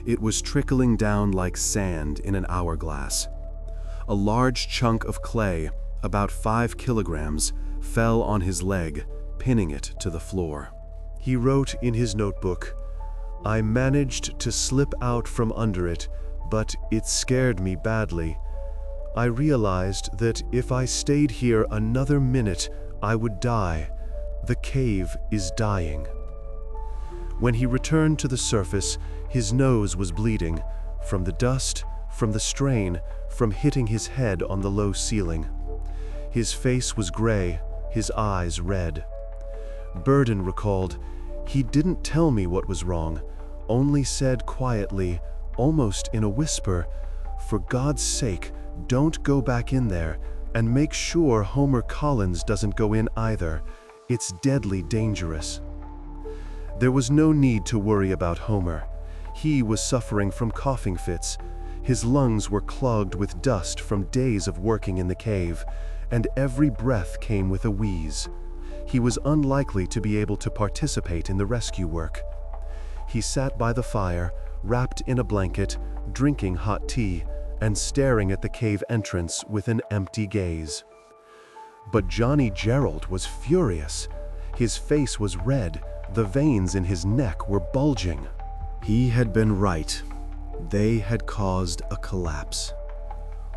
It was trickling down like sand in an hourglass. A large chunk of clay, about 5 kilograms, fell on his leg, pinning it to the floor. He wrote in his notebook, "I managed to slip out from under it, but it scared me badly. I realized that if I stayed here another minute, I would die. The cave is dying." When he returned to the surface, his nose was bleeding, from the dust, from the strain, from hitting his head on the low ceiling. His face was gray, his eyes red. Burden recalled, "He didn't tell me what was wrong, only said quietly, almost in a whisper, 'For God's sake, don't go back in there, and make sure Homer Collins doesn't go in either. It's deadly dangerous.'" There was no need to worry about Homer. He was suffering from coughing fits. His lungs were clogged with dust from days of working in the cave, and every breath came with a wheeze. He was unlikely to be able to participate in the rescue work. He sat by the fire, wrapped in a blanket, drinking hot tea, and staring at the cave entrance with an empty gaze. But Johnny Gerald was furious. His face was red, the veins in his neck were bulging. He had been right. They had caused a collapse.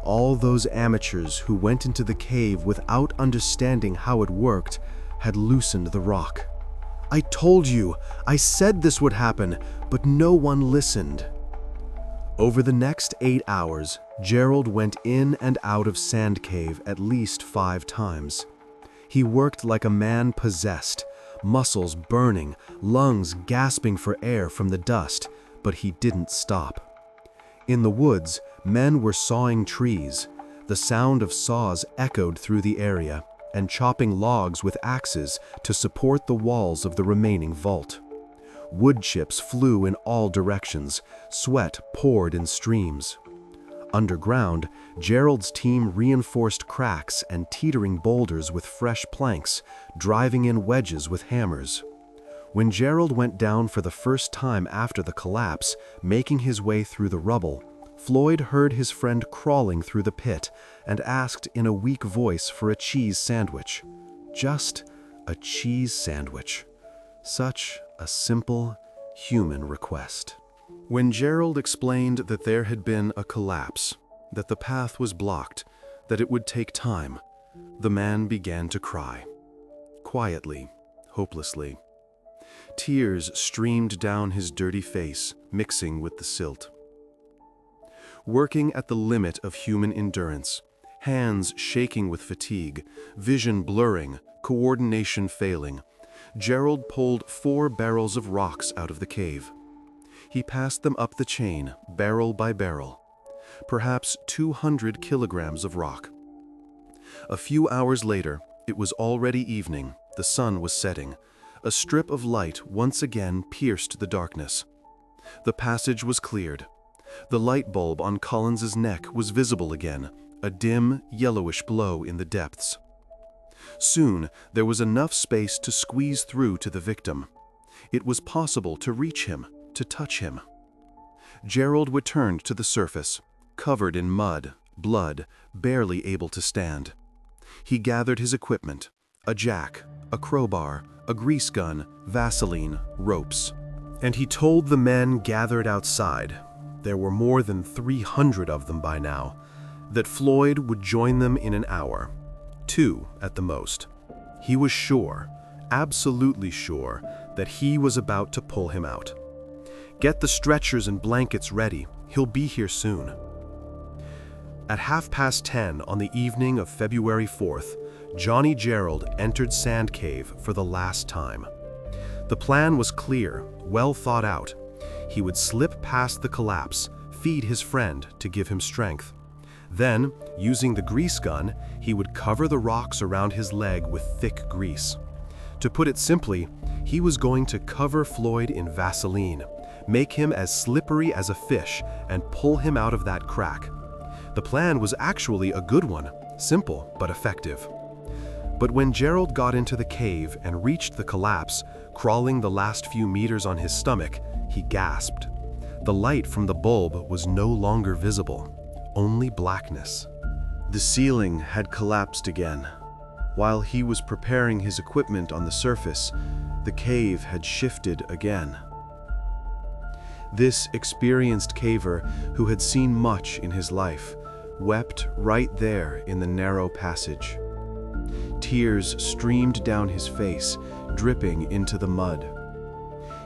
All those amateurs who went into the cave without understanding how it worked had loosened the rock. "I told you! I said this would happen, but no one listened." Over the next 8 hours, Gerald went in and out of Sand Cave at least 5 times. He worked like a man possessed, muscles burning, lungs gasping for air from the dust, but he didn't stop. In the woods, men were sawing trees. The sound of saws echoed through the area, and chopping logs with axes to support the walls of the remaining vault. Wood chips flew in all directions, sweat poured in streams. Underground, Gerald's team reinforced cracks and teetering boulders with fresh planks, driving in wedges with hammers. When Gerald went down for the first time after the collapse, making his way through the rubble, Floyd heard his friend crawling through the pit and asked in a weak voice for a cheese sandwich. Just a cheese sandwich. Such a simple, human request. When Gerald explained that there had been a collapse, that the path was blocked, that it would take time, the man began to cry. Quietly, hopelessly. Tears streamed down his dirty face, mixing with the silt. Working at the limit of human endurance, hands shaking with fatigue, vision blurring, coordination failing, Gerald pulled 4 barrels of rocks out of the cave. He passed them up the chain, barrel by barrel. Perhaps 200 kilograms of rock. A few hours later, it was already evening, the sun was setting. A strip of light once again pierced the darkness. The passage was cleared. The light bulb on Collins's neck was visible again, a dim, yellowish glow in the depths. Soon, there was enough space to squeeze through to the victim. It was possible to reach him, to touch him. Gerald returned to the surface, covered in mud, blood, barely able to stand. He gathered his equipment: a jack, a crowbar, a grease gun, Vaseline, ropes. And he told the men gathered outside, there were more than 300 of them by now, that Floyd would join them in an hour. 2 at the most. He was sure, absolutely sure, that he was about to pull him out. Get the stretchers and blankets ready. He'll be here soon. At 10:30 on the evening of February 4th, Johnny Gerald entered Sand Cave for the last time. The plan was clear, well thought out. He would slip past the collapse, feed his friend to give him strength. Then, using the grease gun, he would cover the rocks around his leg with thick grease. To put it simply, he was going to cover Floyd in Vaseline, make him as slippery as a fish, and pull him out of that crack. The plan was actually a good one, simple but effective. But when Gerald got into the cave and reached the collapse, crawling the last few meters on his stomach, he gasped. The light from the bulb was no longer visible, only blackness. The ceiling had collapsed again. While he was preparing his equipment on the surface, the cave had shifted again. This experienced caver, who had seen much in his life, wept right there in the narrow passage. Tears streamed down his face, dripping into the mud.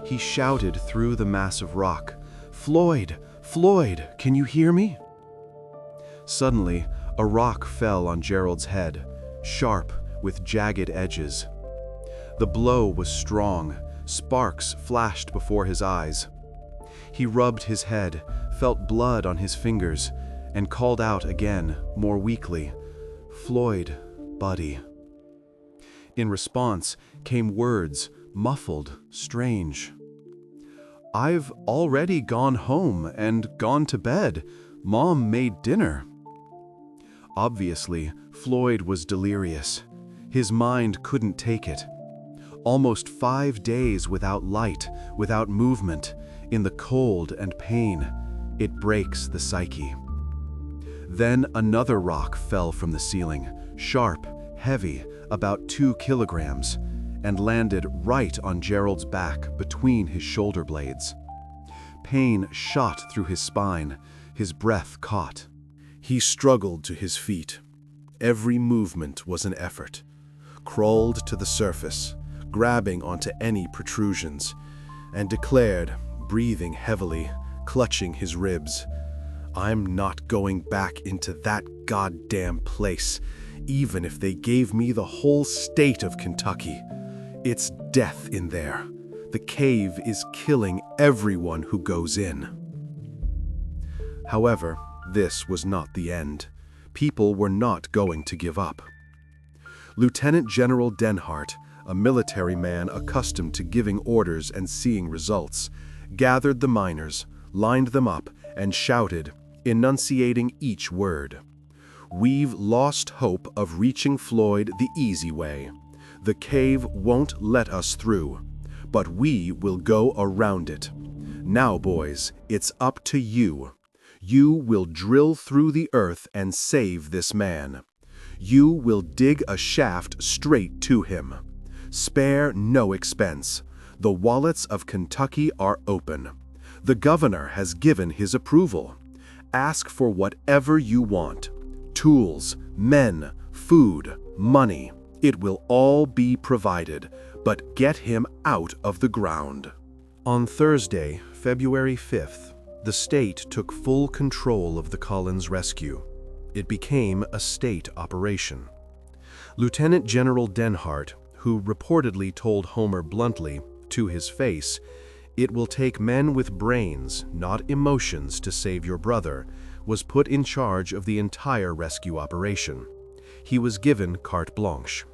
He shouted through the mass of rock, "Floyd! Floyd, can you hear me?" Suddenly, a rock fell on Gerald's head, sharp with jagged edges. The blow was strong, sparks flashed before his eyes. He rubbed his head, felt blood on his fingers, and called out again, more weakly, "Floyd, buddy." In response came words, muffled, strange. "I've already gone home and gone to bed. Mom made dinner." Obviously, Floyd was delirious. His mind couldn't take it. Almost 5 days without light, without movement, in the cold and pain, it breaks the psyche. Then another rock fell from the ceiling, sharp, heavy, about 2 kilograms, and landed right on Gerald's back between his shoulder blades. Pain shot through his spine, his breath caught. He struggled to his feet. Every movement was an effort. Crawled to the surface, grabbing onto any protrusions, and declared, breathing heavily, clutching his ribs, "I'm not going back into that goddamn place, even if they gave me the whole state of Kentucky. It's death in there. The cave is killing everyone who goes in." However, this was not the end. People were not going to give up. Lieutenant General Denhart, a military man accustomed to giving orders and seeing results, gathered the miners, lined them up, and shouted, enunciating each word, "We've lost hope of reaching Floyd the easy way. The cave won't let us through, but we will go around it. Now, boys, it's up to you. You will drill through the earth and save this man. You will dig a shaft straight to him. Spare no expense. The wallets of Kentucky are open. The governor has given his approval. Ask for whatever you want. Tools, men, food, money. It will all be provided, but get him out of the ground." On Thursday, February 5th, the state took full control of the Collins rescue. It became a state operation. Lieutenant General Denhart, who reportedly told Homer bluntly, to his face, "It will take men with brains, not emotions, to save your brother," was put in charge of the entire rescue operation. He was given carte blanche.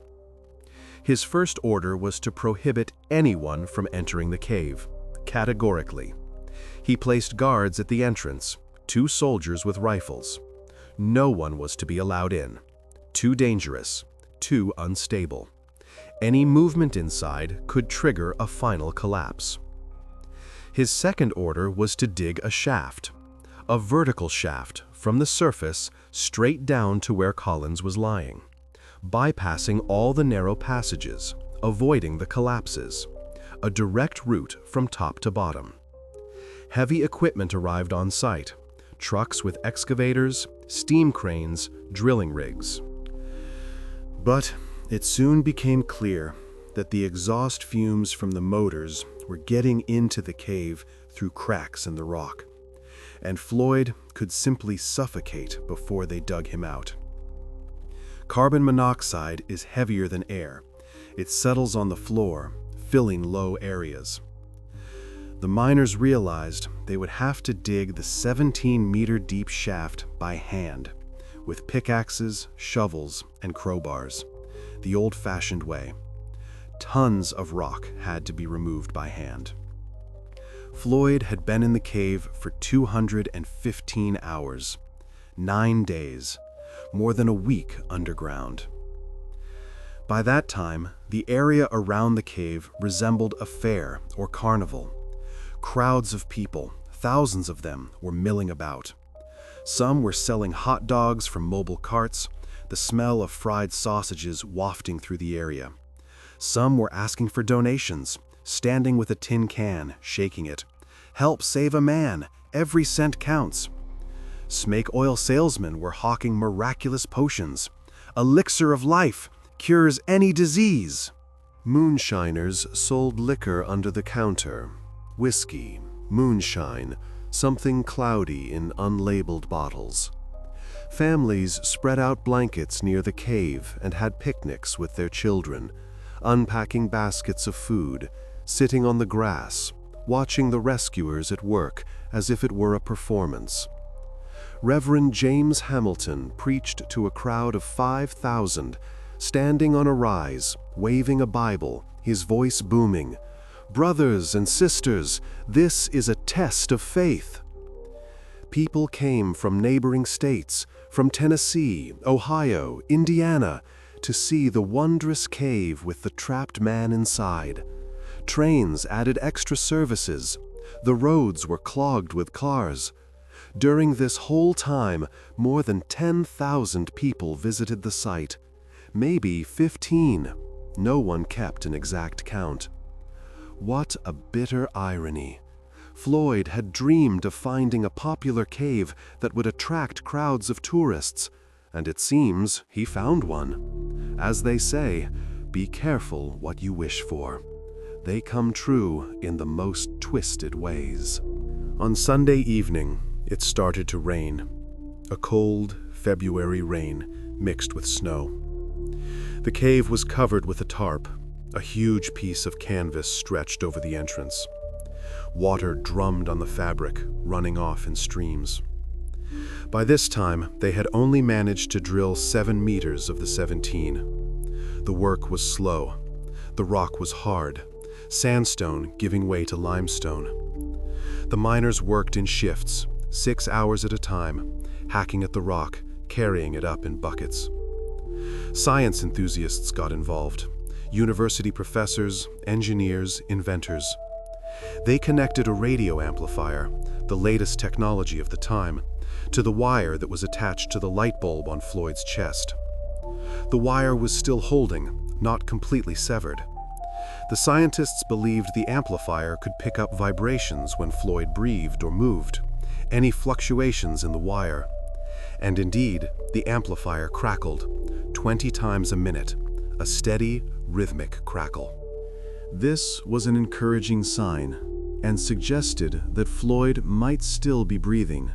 His first order was to prohibit anyone from entering the cave, categorically. He placed guards at the entrance, 2 soldiers with rifles. No one was to be allowed in. Too dangerous, too unstable. Any movement inside could trigger a final collapse. His second order was to dig a shaft, a vertical shaft from the surface straight down to where Collins was lying, bypassing all the narrow passages, avoiding the collapses, a direct route from top to bottom. Heavy equipment arrived on site, trucks with excavators, steam cranes, drilling rigs. But it soon became clear that the exhaust fumes from the motors were getting into the cave through cracks in the rock, and Floyd could simply suffocate before they dug him out. Carbon monoxide is heavier than air. It settles on the floor, filling low areas. The miners realized they would have to dig the 17-meter-deep shaft by hand, with pickaxes, shovels, and crowbars, the old-fashioned way. Tons of rock had to be removed by hand. Floyd had been in the cave for 215 hours, 9 days, more than a week underground. By that time, the area around the cave resembled a fair or carnival. Crowds of people, thousands of them, were milling about. Some were selling hot dogs from mobile carts, the smell of fried sausages wafting through the area. Some were asking for donations, standing with a tin can, shaking it. "Help save a man, every cent counts." Snake oil salesmen were hawking miraculous potions. "Elixir of life, cures any disease." Moonshiners sold liquor under the counter. Whiskey, moonshine, something cloudy in unlabeled bottles. Families spread out blankets near the cave and had picnics with their children, unpacking baskets of food, sitting on the grass, watching the rescuers at work as if it were a performance. Reverend James Hamilton preached to a crowd of 5,000, standing on a rise, waving a Bible, his voice booming. "Brothers and sisters, this is a test of faith." People came from neighboring states, from Tennessee, Ohio, Indiana, to see the wondrous cave with the trapped man inside. Trains added extra services. The roads were clogged with cars. During this whole time, more than 10,000 people visited the site. Maybe 15. No one kept an exact count. What a bitter irony. Floyd had dreamed of finding a popular cave that would attract crowds of tourists, and it seems he found one. As they say, be careful what you wish for. They come true in the most twisted ways. On Sunday evening, it started to rain. A cold February rain mixed with snow. The cave was covered with a tarp, a huge piece of canvas stretched over the entrance. Water drummed on the fabric, running off in streams. By this time, they had only managed to drill 7 meters of the 17. The work was slow. The rock was hard, sandstone giving way to limestone. The miners worked in shifts, 6 hours at a time, hacking at the rock, carrying it up in buckets. Science enthusiasts got involved. University professors, engineers, inventors. They connected a radio amplifier, the latest technology of the time, to the wire that was attached to the light bulb on Floyd's chest. The wire was still holding, not completely severed. The scientists believed the amplifier could pick up vibrations when Floyd breathed or moved, any fluctuations in the wire. And indeed, the amplifier crackled, 20 times a minute, a steady, rhythmic crackle. This was an encouraging sign, and suggested that Floyd might still be breathing.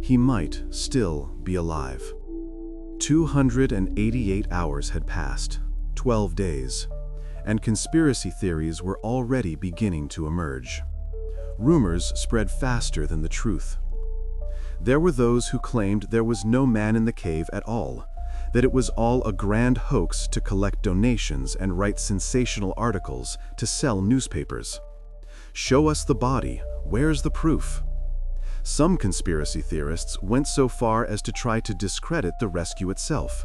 He might still be alive. 288 hours had passed, 12 days, and conspiracy theories were already beginning to emerge. Rumors spread faster than the truth. There were those who claimed there was no man in the cave at all, that it was all a grand hoax to collect donations and write sensational articles to sell newspapers. Show us the body, where's the proof? Some conspiracy theorists went so far as to try to discredit the rescue itself,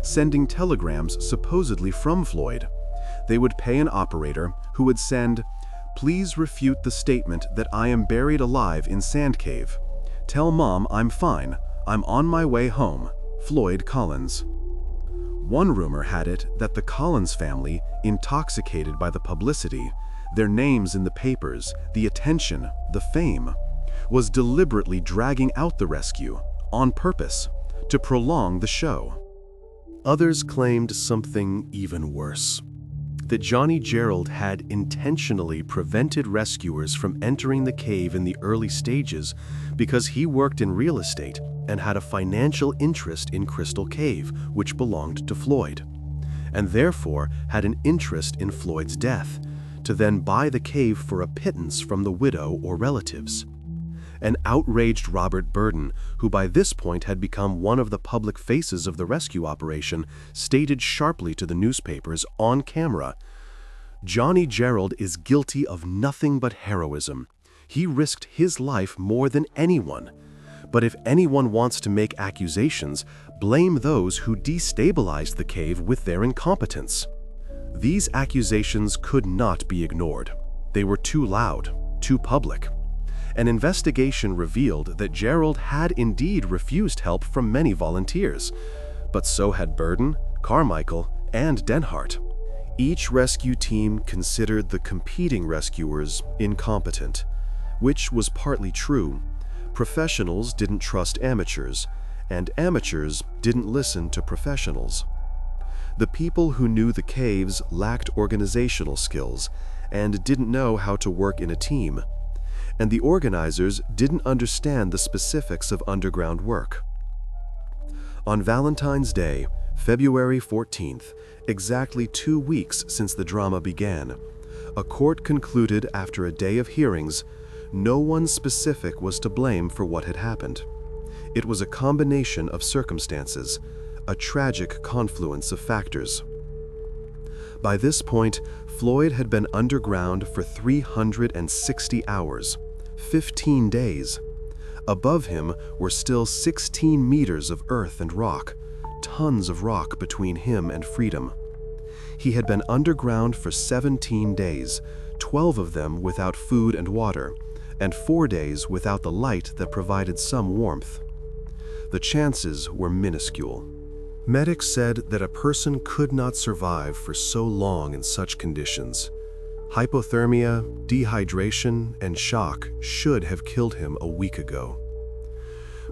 sending telegrams supposedly from Floyd. They would pay an operator who would send, Please refute the statement that I am buried alive in Sand Cave. Tell Mom I'm fine. I'm on my way home. Floyd Collins. One rumor had it that the Collins family, intoxicated by the publicity, their names in the papers, the attention, the fame, was deliberately dragging out the rescue, on purpose, to prolong the show. Others claimed something even worse. That Johnny Gerald had intentionally prevented rescuers from entering the cave in the early stages because he worked in real estate and had a financial interest in Crystal Cave, which belonged to Floyd, and therefore had an interest in Floyd's death, to then buy the cave for a pittance from the widow or relatives. An outraged Robert Burden, who by this point had become one of the public faces of the rescue operation, stated sharply to the newspapers on camera, "Johnny Gerald is guilty of nothing but heroism. He risked his life more than anyone. But if anyone wants to make accusations, blame those who destabilized the cave with their incompetence." These accusations could not be ignored. They were too loud, too public. An investigation revealed that Gerald had indeed refused help from many volunteers, but so had Burden, Carmichael, and Denhart. Each rescue team considered the competing rescuers incompetent, which was partly true. Professionals didn't trust amateurs, and amateurs didn't listen to professionals. The people who knew the caves lacked organizational skills and didn't know how to work in a team, and the organizers didn't understand the specifics of underground work. On Valentine's Day, February 14th, exactly 2 weeks since the drama began, a court concluded after a day of hearings, no one specific was to blame for what had happened. It was a combination of circumstances, a tragic confluence of factors. By this point, Floyd had been underground for 360 hours, 15 days. Above him were still 16 meters of earth and rock, tons of rock between him and freedom. He had been underground for 17 days, 12 of them without food and water, and 4 days without the light that provided some warmth. The chances were minuscule. Medics said that a person could not survive for so long in such conditions. Hypothermia, dehydration, and shock should have killed him a week ago.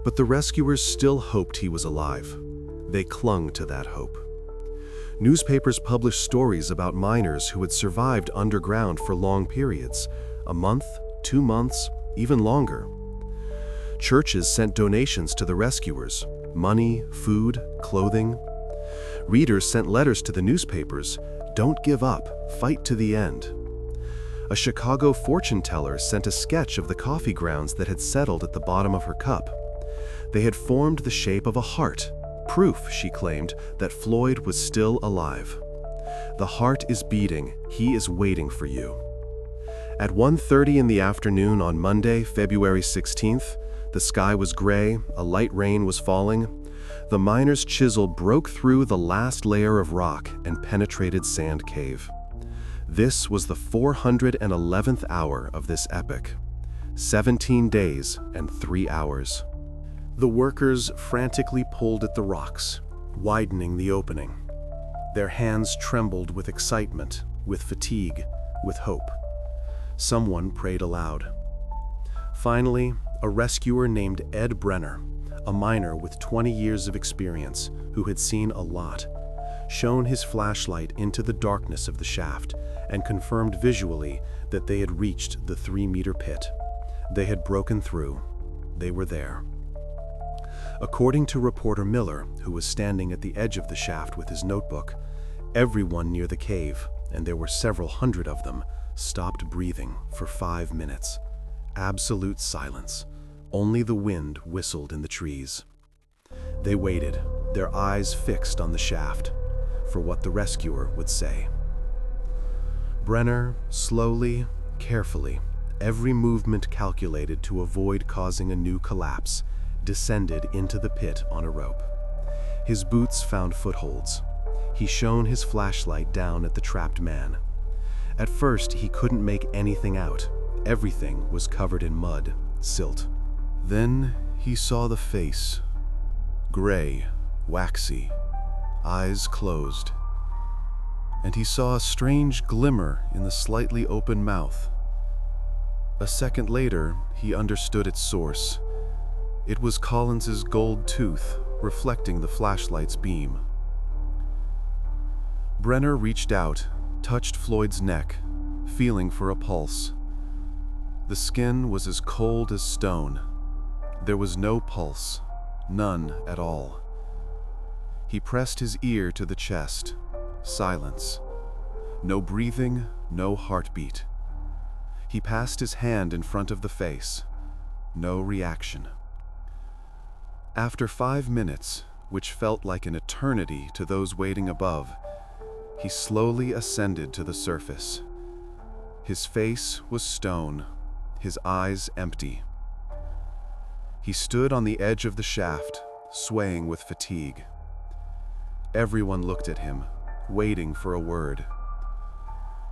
But the rescuers still hoped he was alive. They clung to that hope. Newspapers published stories about miners who had survived underground for long periods, a month, 2 months, even longer. Churches sent donations to the rescuers, money, food, clothing. Readers sent letters to the newspapers, "Don't give up, fight to the end." A Chicago fortune teller sent a sketch of the coffee grounds that had settled at the bottom of her cup. They had formed the shape of a heart, proof, she claimed, that Floyd was still alive. "The heart is beating, he is waiting for you." At 1:30 in the afternoon on Monday, February 16th, the sky was gray, a light rain was falling. The miner's chisel broke through the last layer of rock and penetrated Sand Cave. This was the 411th hour of this epic. 17 days and 3 hours. The workers frantically pulled at the rocks, widening the opening. Their hands trembled with excitement, with fatigue, with hope. Someone prayed aloud. Finally, a rescuer named Ed Brenner, a miner with 20 years of experience who had seen a lot, shone his flashlight into the darkness of the shaft and confirmed visually that they had reached the 3-meter pit. They had broken through. They were there. According to reporter Miller, who was standing at the edge of the shaft with his notebook, everyone near the cave, and there were several hundred of them, stopped breathing for 5 minutes. Absolute silence. Only the wind whistled in the trees. They waited, their eyes fixed on the shaft, for what the rescuer would say. Brenner, slowly, carefully, every movement calculated to avoid causing a new collapse, descended into the pit on a rope. His boots found footholds. He shone his flashlight down at the trapped man. At first, he couldn't make anything out. Everything was covered in mud, silt. Then he saw the face. Gray, waxy, eyes closed. And he saw a strange glimmer in the slightly open mouth. A second later, he understood its source. It was Collins's gold tooth, reflecting the flashlight's beam. Brenner reached out, touched Floyd's neck, feeling for a pulse. The skin was as cold as stone. There was no pulse, none at all. He pressed his ear to the chest. Silence. No breathing, no heartbeat. He passed his hand in front of the face. No reaction. After 5 minutes, which felt like an eternity to those waiting above, he slowly ascended to the surface. His face was stone, his eyes empty. He stood on the edge of the shaft, swaying with fatigue. Everyone looked at him, waiting for a word.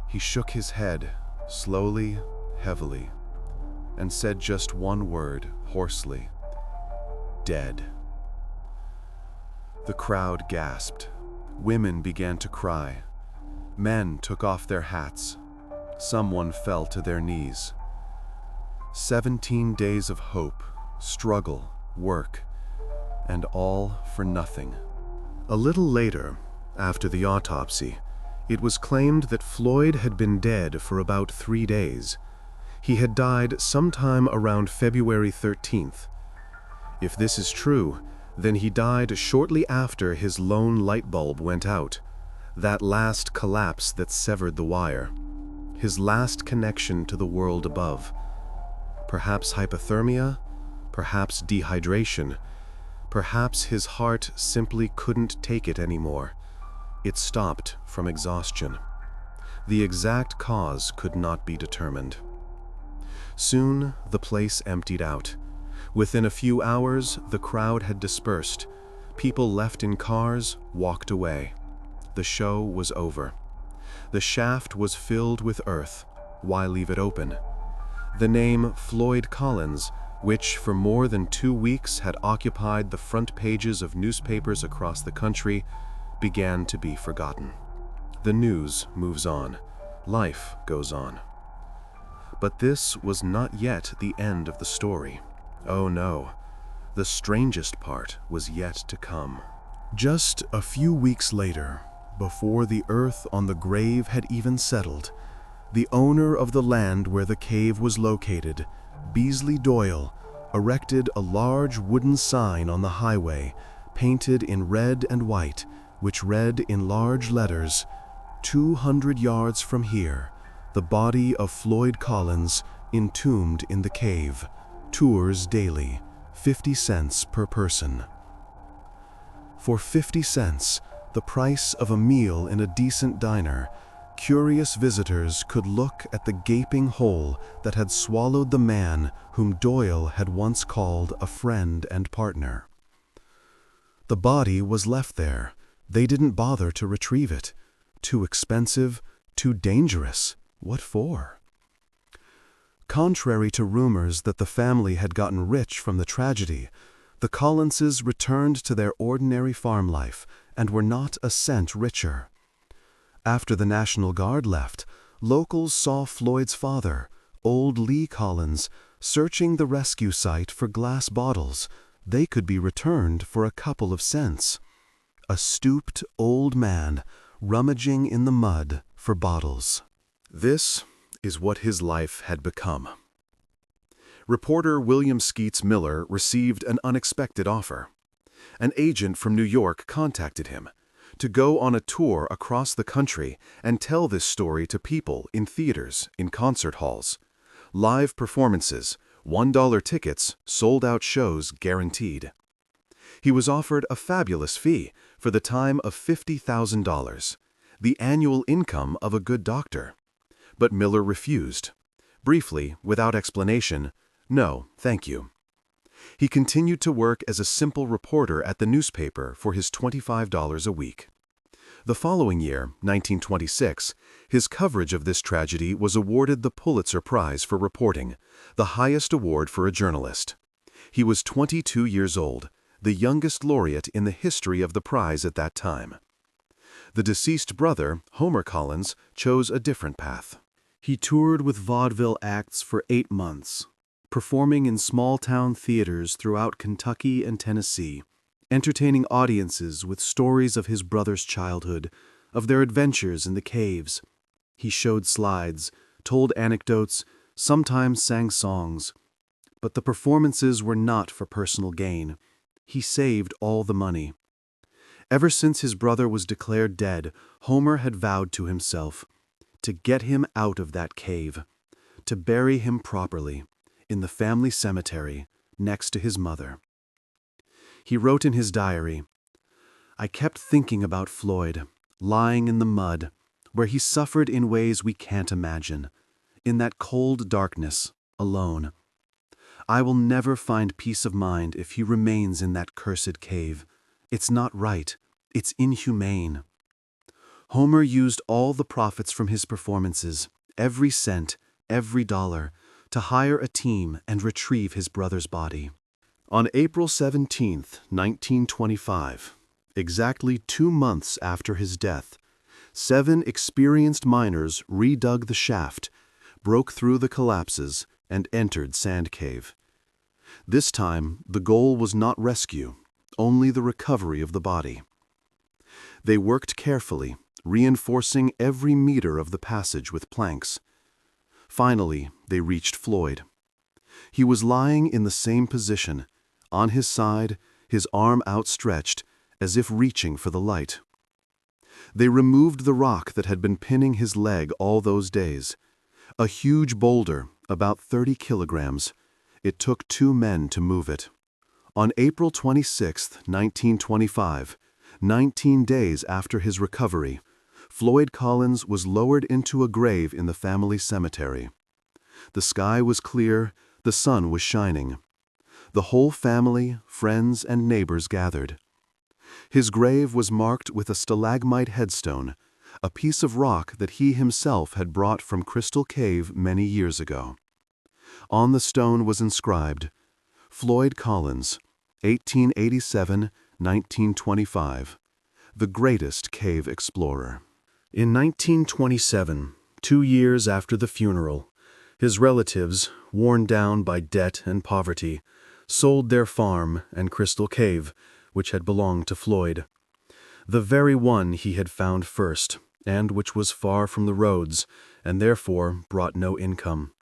He shook his head, slowly, heavily, and said just one word, hoarsely. Dead. The crowd gasped. Women began to cry. Men took off their hats. Someone fell to their knees. 17 days of hope, struggle, work, and all for nothing. A little later, after the autopsy, it was claimed that Floyd had been dead for about 3 days. He had died sometime around February 13th. If this is true, then he died shortly after his lone light bulb went out, that last collapse that severed the wire, his last connection to the world above. Perhaps hypothermia, perhaps dehydration, perhaps his heart simply couldn't take it anymore. It stopped from exhaustion. The exact cause could not be determined. Soon, the place emptied out. Within a few hours, the crowd had dispersed. People left in cars walked away. The show was over. The shaft was filled with earth. Why leave it open? The name Floyd Collins, which for more than 2 weeks had occupied the front pages of newspapers across the country, began to be forgotten. The news moves on. Life goes on. But this was not yet the end of the story. Oh no, the strangest part was yet to come. Just a few weeks later, before the earth on the grave had even settled, the owner of the land where the cave was located, Beasley Doyle, erected a large wooden sign on the highway, painted in red and white, which read in large letters, 200 yards from here, the body of Floyd Collins entombed in the cave. Tours daily, 50 cents per person. For 50 cents, the price of a meal in a decent diner, curious visitors could look at the gaping hole that had swallowed the man whom Doyle had once called a friend and partner. The body was left there. They didn't bother to retrieve it. Too expensive, too dangerous. What for? Contrary to rumors that the family had gotten rich from the tragedy, the Collinses returned to their ordinary farm life and were not a cent richer. After the National Guard left, locals saw Floyd's father, old Lee Collins, searching the rescue site for glass bottles. They could be returned for a couple of cents. A stooped old man rummaging in the mud for bottles. This is what his life had become. Reporter William Skeets Miller received an unexpected offer. An agent from New York contacted him to go on a tour across the country and tell this story to people in theaters, in concert halls. Live performances, $1 tickets, sold-out shows guaranteed. He was offered a fabulous fee for the time of $50,000, the annual income of a good doctor. But Miller refused. Briefly, without explanation, no, thank you. He continued to work as a simple reporter at the newspaper for his $25 a week. The following year, 1926, his coverage of this tragedy was awarded the Pulitzer Prize for reporting, the highest award for a journalist. He was 22 years old, the youngest laureate in the history of the prize at that time. The deceased brother, Homer Collins, chose a different path. He toured with vaudeville acts for 8 months, performing in small-town theaters throughout Kentucky and Tennessee, entertaining audiences with stories of his brother's childhood, of their adventures in the caves. He showed slides, told anecdotes, sometimes sang songs. But the performances were not for personal gain. He saved all the money. Ever since his brother was declared dead, Homer had vowed to himself to get him out of that cave, to bury him properly, in the family cemetery, next to his mother. He wrote in his diary, "I kept thinking about Floyd, lying in the mud, where he suffered in ways we can't imagine, in that cold darkness, alone. I will never find peace of mind if he remains in that cursed cave. It's not right. It's inhumane." Homer used all the profits from his performances, every cent, every dollar, to hire a team and retrieve his brother's body. On April 17, 1925, exactly 2 months after his death, 7 experienced miners redug the shaft, broke through the collapses, and entered Sand Cave. This time, the goal was not rescue, only the recovery of the body. They worked carefully, reinforcing every meter of the passage with planks. Finally, they reached Floyd. He was lying in the same position, on his side, his arm outstretched, as if reaching for the light. They removed the rock that had been pinning his leg all those days. A huge boulder, about 30 kilograms. It took 2 men to move it. On April 26, 1925, 19 days after his recovery, Floyd Collins was lowered into a grave in the family cemetery. The sky was clear, the sun was shining. The whole family, friends, and neighbors gathered. His grave was marked with a stalagmite headstone, a piece of rock that he himself had brought from Crystal Cave many years ago. On the stone was inscribed, "Floyd Collins, 1887–1925, the greatest cave explorer." In 1927, 2 years after the funeral, his relatives, worn down by debt and poverty, sold their farm and Crystal Cave, which had belonged to Floyd, the very one he had found first, and which was far from the roads, and therefore brought no income.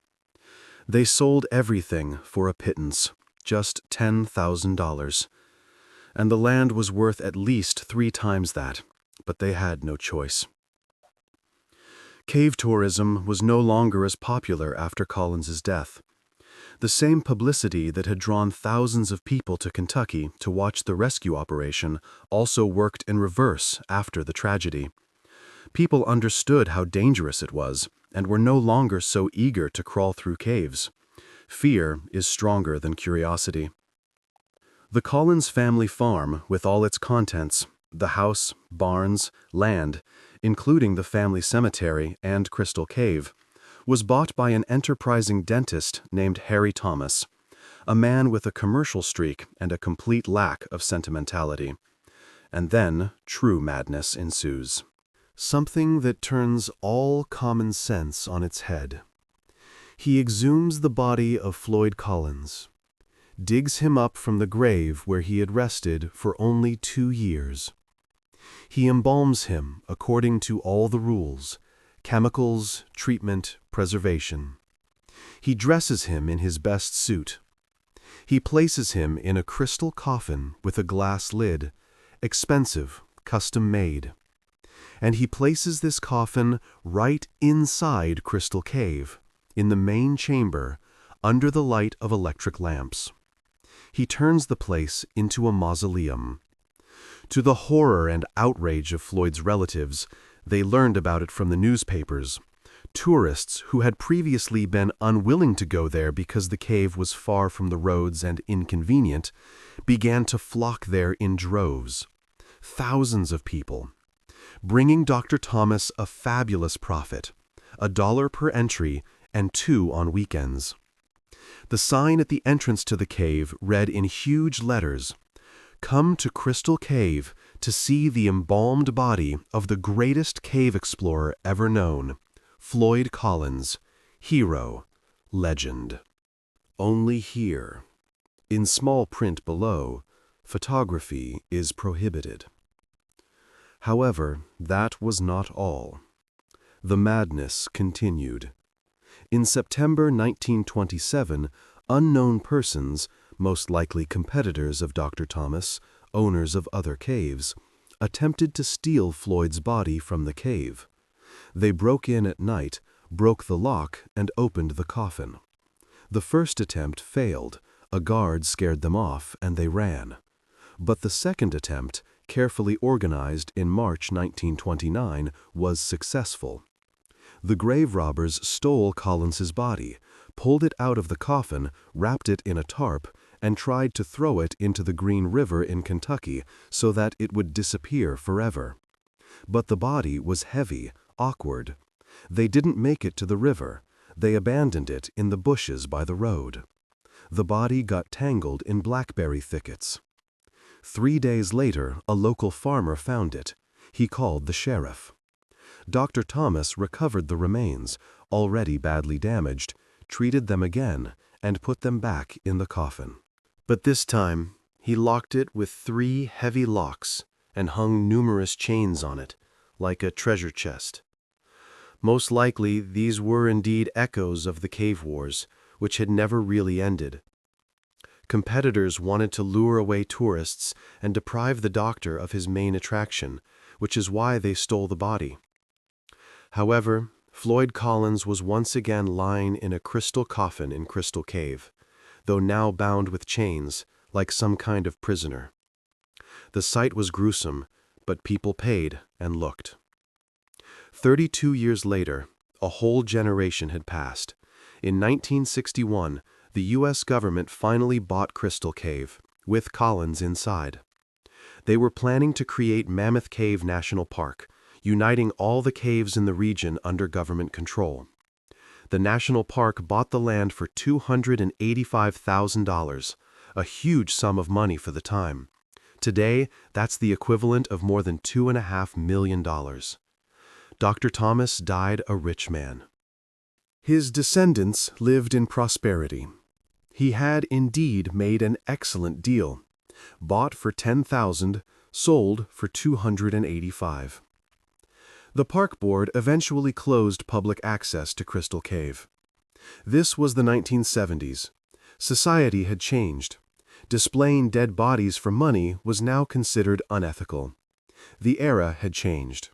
They sold everything for a pittance, just $10,000. And the land was worth at least 3 times that, but they had no choice. Cave tourism was no longer as popular after Collins's death. The same publicity that had drawn thousands of people to Kentucky to watch the rescue operation also worked in reverse after the tragedy. People understood how dangerous it was and were no longer so eager to crawl through caves. Fear is stronger than curiosity. The Collins family farm, with all its contents, the house, barns, land, including the family cemetery and Crystal Cave, was bought by an enterprising dentist named Harry Thomas, a man with a commercial streak and a complete lack of sentimentality. And then true madness ensues. Something that turns all common sense on its head. He exhumes the body of Floyd Collins, digs him up from the grave where he had rested for only 2 years. He embalms him according to all the rules: chemicals, treatment, preservation. He dresses him in his best suit. He places him in a crystal coffin with a glass lid, expensive, custom-made. And he places this coffin right inside Crystal Cave, in the main chamber, under the light of electric lamps. He turns the place into a mausoleum. To the horror and outrage of Floyd's relatives, they learned about it from the newspapers. Tourists who had previously been unwilling to go there because the cave was far from the roads and inconvenient, began to flock there in droves. Thousands of people. bringing Dr. Thomas a fabulous profit, $1 per entry and 2 on weekends. The sign at the entrance to the cave read in huge letters, "Come to Crystal Cave to see the embalmed body of the greatest cave explorer ever known, Floyd Collins, hero, legend." Only here, in small print below, photography is prohibited. However, that was not all. The madness continued. In September 1927, unknown persons, most likely competitors of Dr. Thomas, owners of other caves, attempted to steal Floyd's body from the cave. They broke in at night, broke the lock, and opened the coffin. The first attempt failed. A guard scared them off, and they ran. But the second attempt, carefully organized in March 1929, was successful. The grave robbers stole Collins's body, pulled it out of the coffin, wrapped it in a tarp, and tried to throw it into the Green River in Kentucky so that it would disappear forever. But the body was heavy, awkward. They didn't make it to the river. They abandoned it in the bushes by the road. The body got tangled in blackberry thickets. 3 days later, a local farmer found it. He called the sheriff. Dr. Thomas recovered the remains, already badly damaged, treated them again, and put them back in the coffin. But this time, he locked it with 3 heavy locks and hung numerous chains on it, like a treasure chest. Most likely, these were indeed echoes of the cave wars, which had never really ended. Competitors wanted to lure away tourists and deprive the doctor of his main attraction, which is why they stole the body. However, Floyd Collins was once again lying in a crystal coffin in Crystal Cave, though now bound with chains, like some kind of prisoner. The sight was gruesome, but people paid and looked. 32 years later, a whole generation had passed. In 1961, the U.S. government finally bought Crystal Cave, with Collins inside. They were planning to create Mammoth Cave National Park, uniting all the caves in the region under government control. The national park bought the land for $285,000, a huge sum of money for the time. Today, that's the equivalent of more than $2.5 million. Dr. Thomas died a rich man. His descendants lived in prosperity. He had indeed made an excellent deal. Bought for $10,000, sold for $285,000. The park board eventually closed public access to Crystal Cave. This was the 1970s. Society had changed. Displaying dead bodies for money was now considered unethical. The era had changed.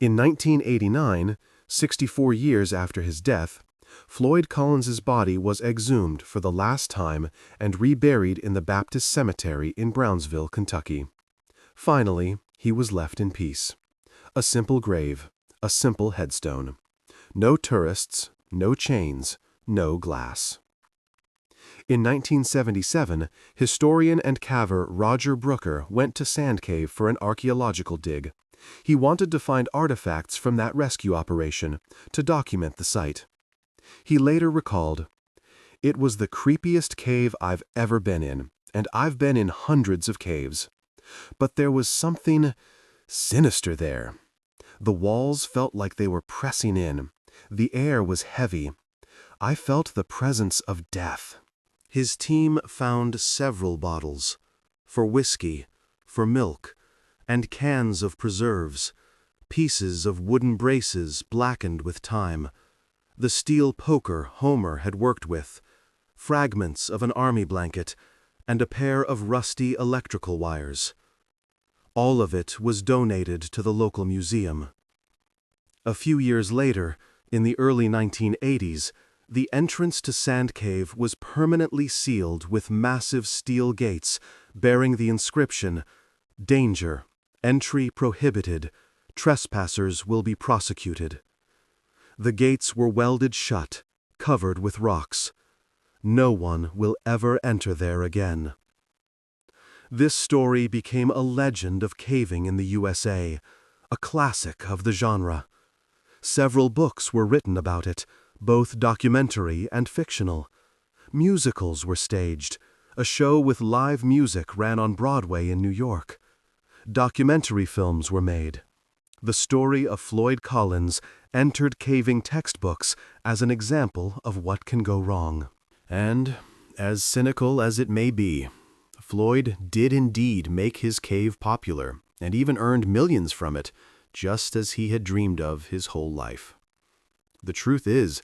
In 1989, 64 years after his death, Floyd Collins's body was exhumed for the last time and reburied in the Baptist Cemetery in Brownsville, Kentucky. Finally, he was left in peace. A simple grave, a simple headstone. No tourists, no chains, no glass. In 1977, historian and caver Roger Brooker went to Sand Cave for an archaeological dig. He wanted to find artifacts from that rescue operation to document the site. He later recalled, "It was the creepiest cave I've ever been in, and I've been in hundreds of caves. But there was something sinister there. The walls felt like they were pressing in. The air was heavy. I felt the presence of death." His team found several bottles, for whiskey, for milk, and cans of preserves, pieces of wooden braces blackened with time, the steel poker Homer had worked with, fragments of an army blanket, and a pair of rusty electrical wires. All of it was donated to the local museum. A few years later, in the early 1980s, the entrance to Sand Cave was permanently sealed with massive steel gates bearing the inscription, "Danger, entry prohibited, trespassers will be prosecuted." The gates were welded shut, covered with rocks. No one will ever enter there again. This story became a legend of caving in the USA, a classic of the genre. Several books were written about it, both documentary and fictional. Musicals were staged. A show with live music ran on Broadway in New York. Documentary films were made. The story of Floyd Collins entered caving textbooks as an example of what can go wrong. And, as cynical as it may be, Floyd did indeed make his cave popular and even earned millions from it, just as he had dreamed of his whole life. The truth is,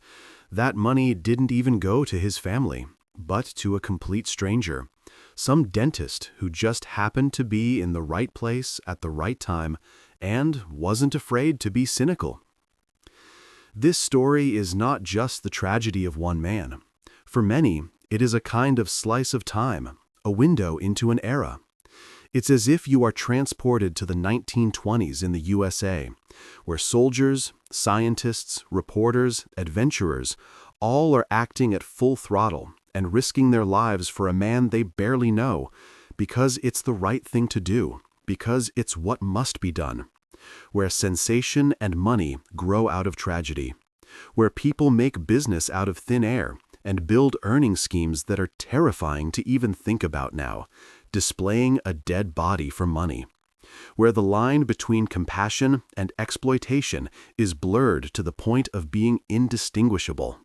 that money didn't even go to his family, but to a complete stranger, some dentist who just happened to be in the right place at the right time and wasn't afraid to be cynical. This story is not just the tragedy of one man. For many, it is a kind of slice of time, a window into an era. It's as if you are transported to the 1920s in the USA, where soldiers, scientists, reporters, adventurers, all are acting at full throttle and risking their lives for a man they barely know, because it's the right thing to do, because it's what must be done. Where sensation and money grow out of tragedy. Where people make business out of thin air and build earning schemes that are terrifying to even think about now, displaying a dead body for money. Where the line between compassion and exploitation is blurred to the point of being indistinguishable.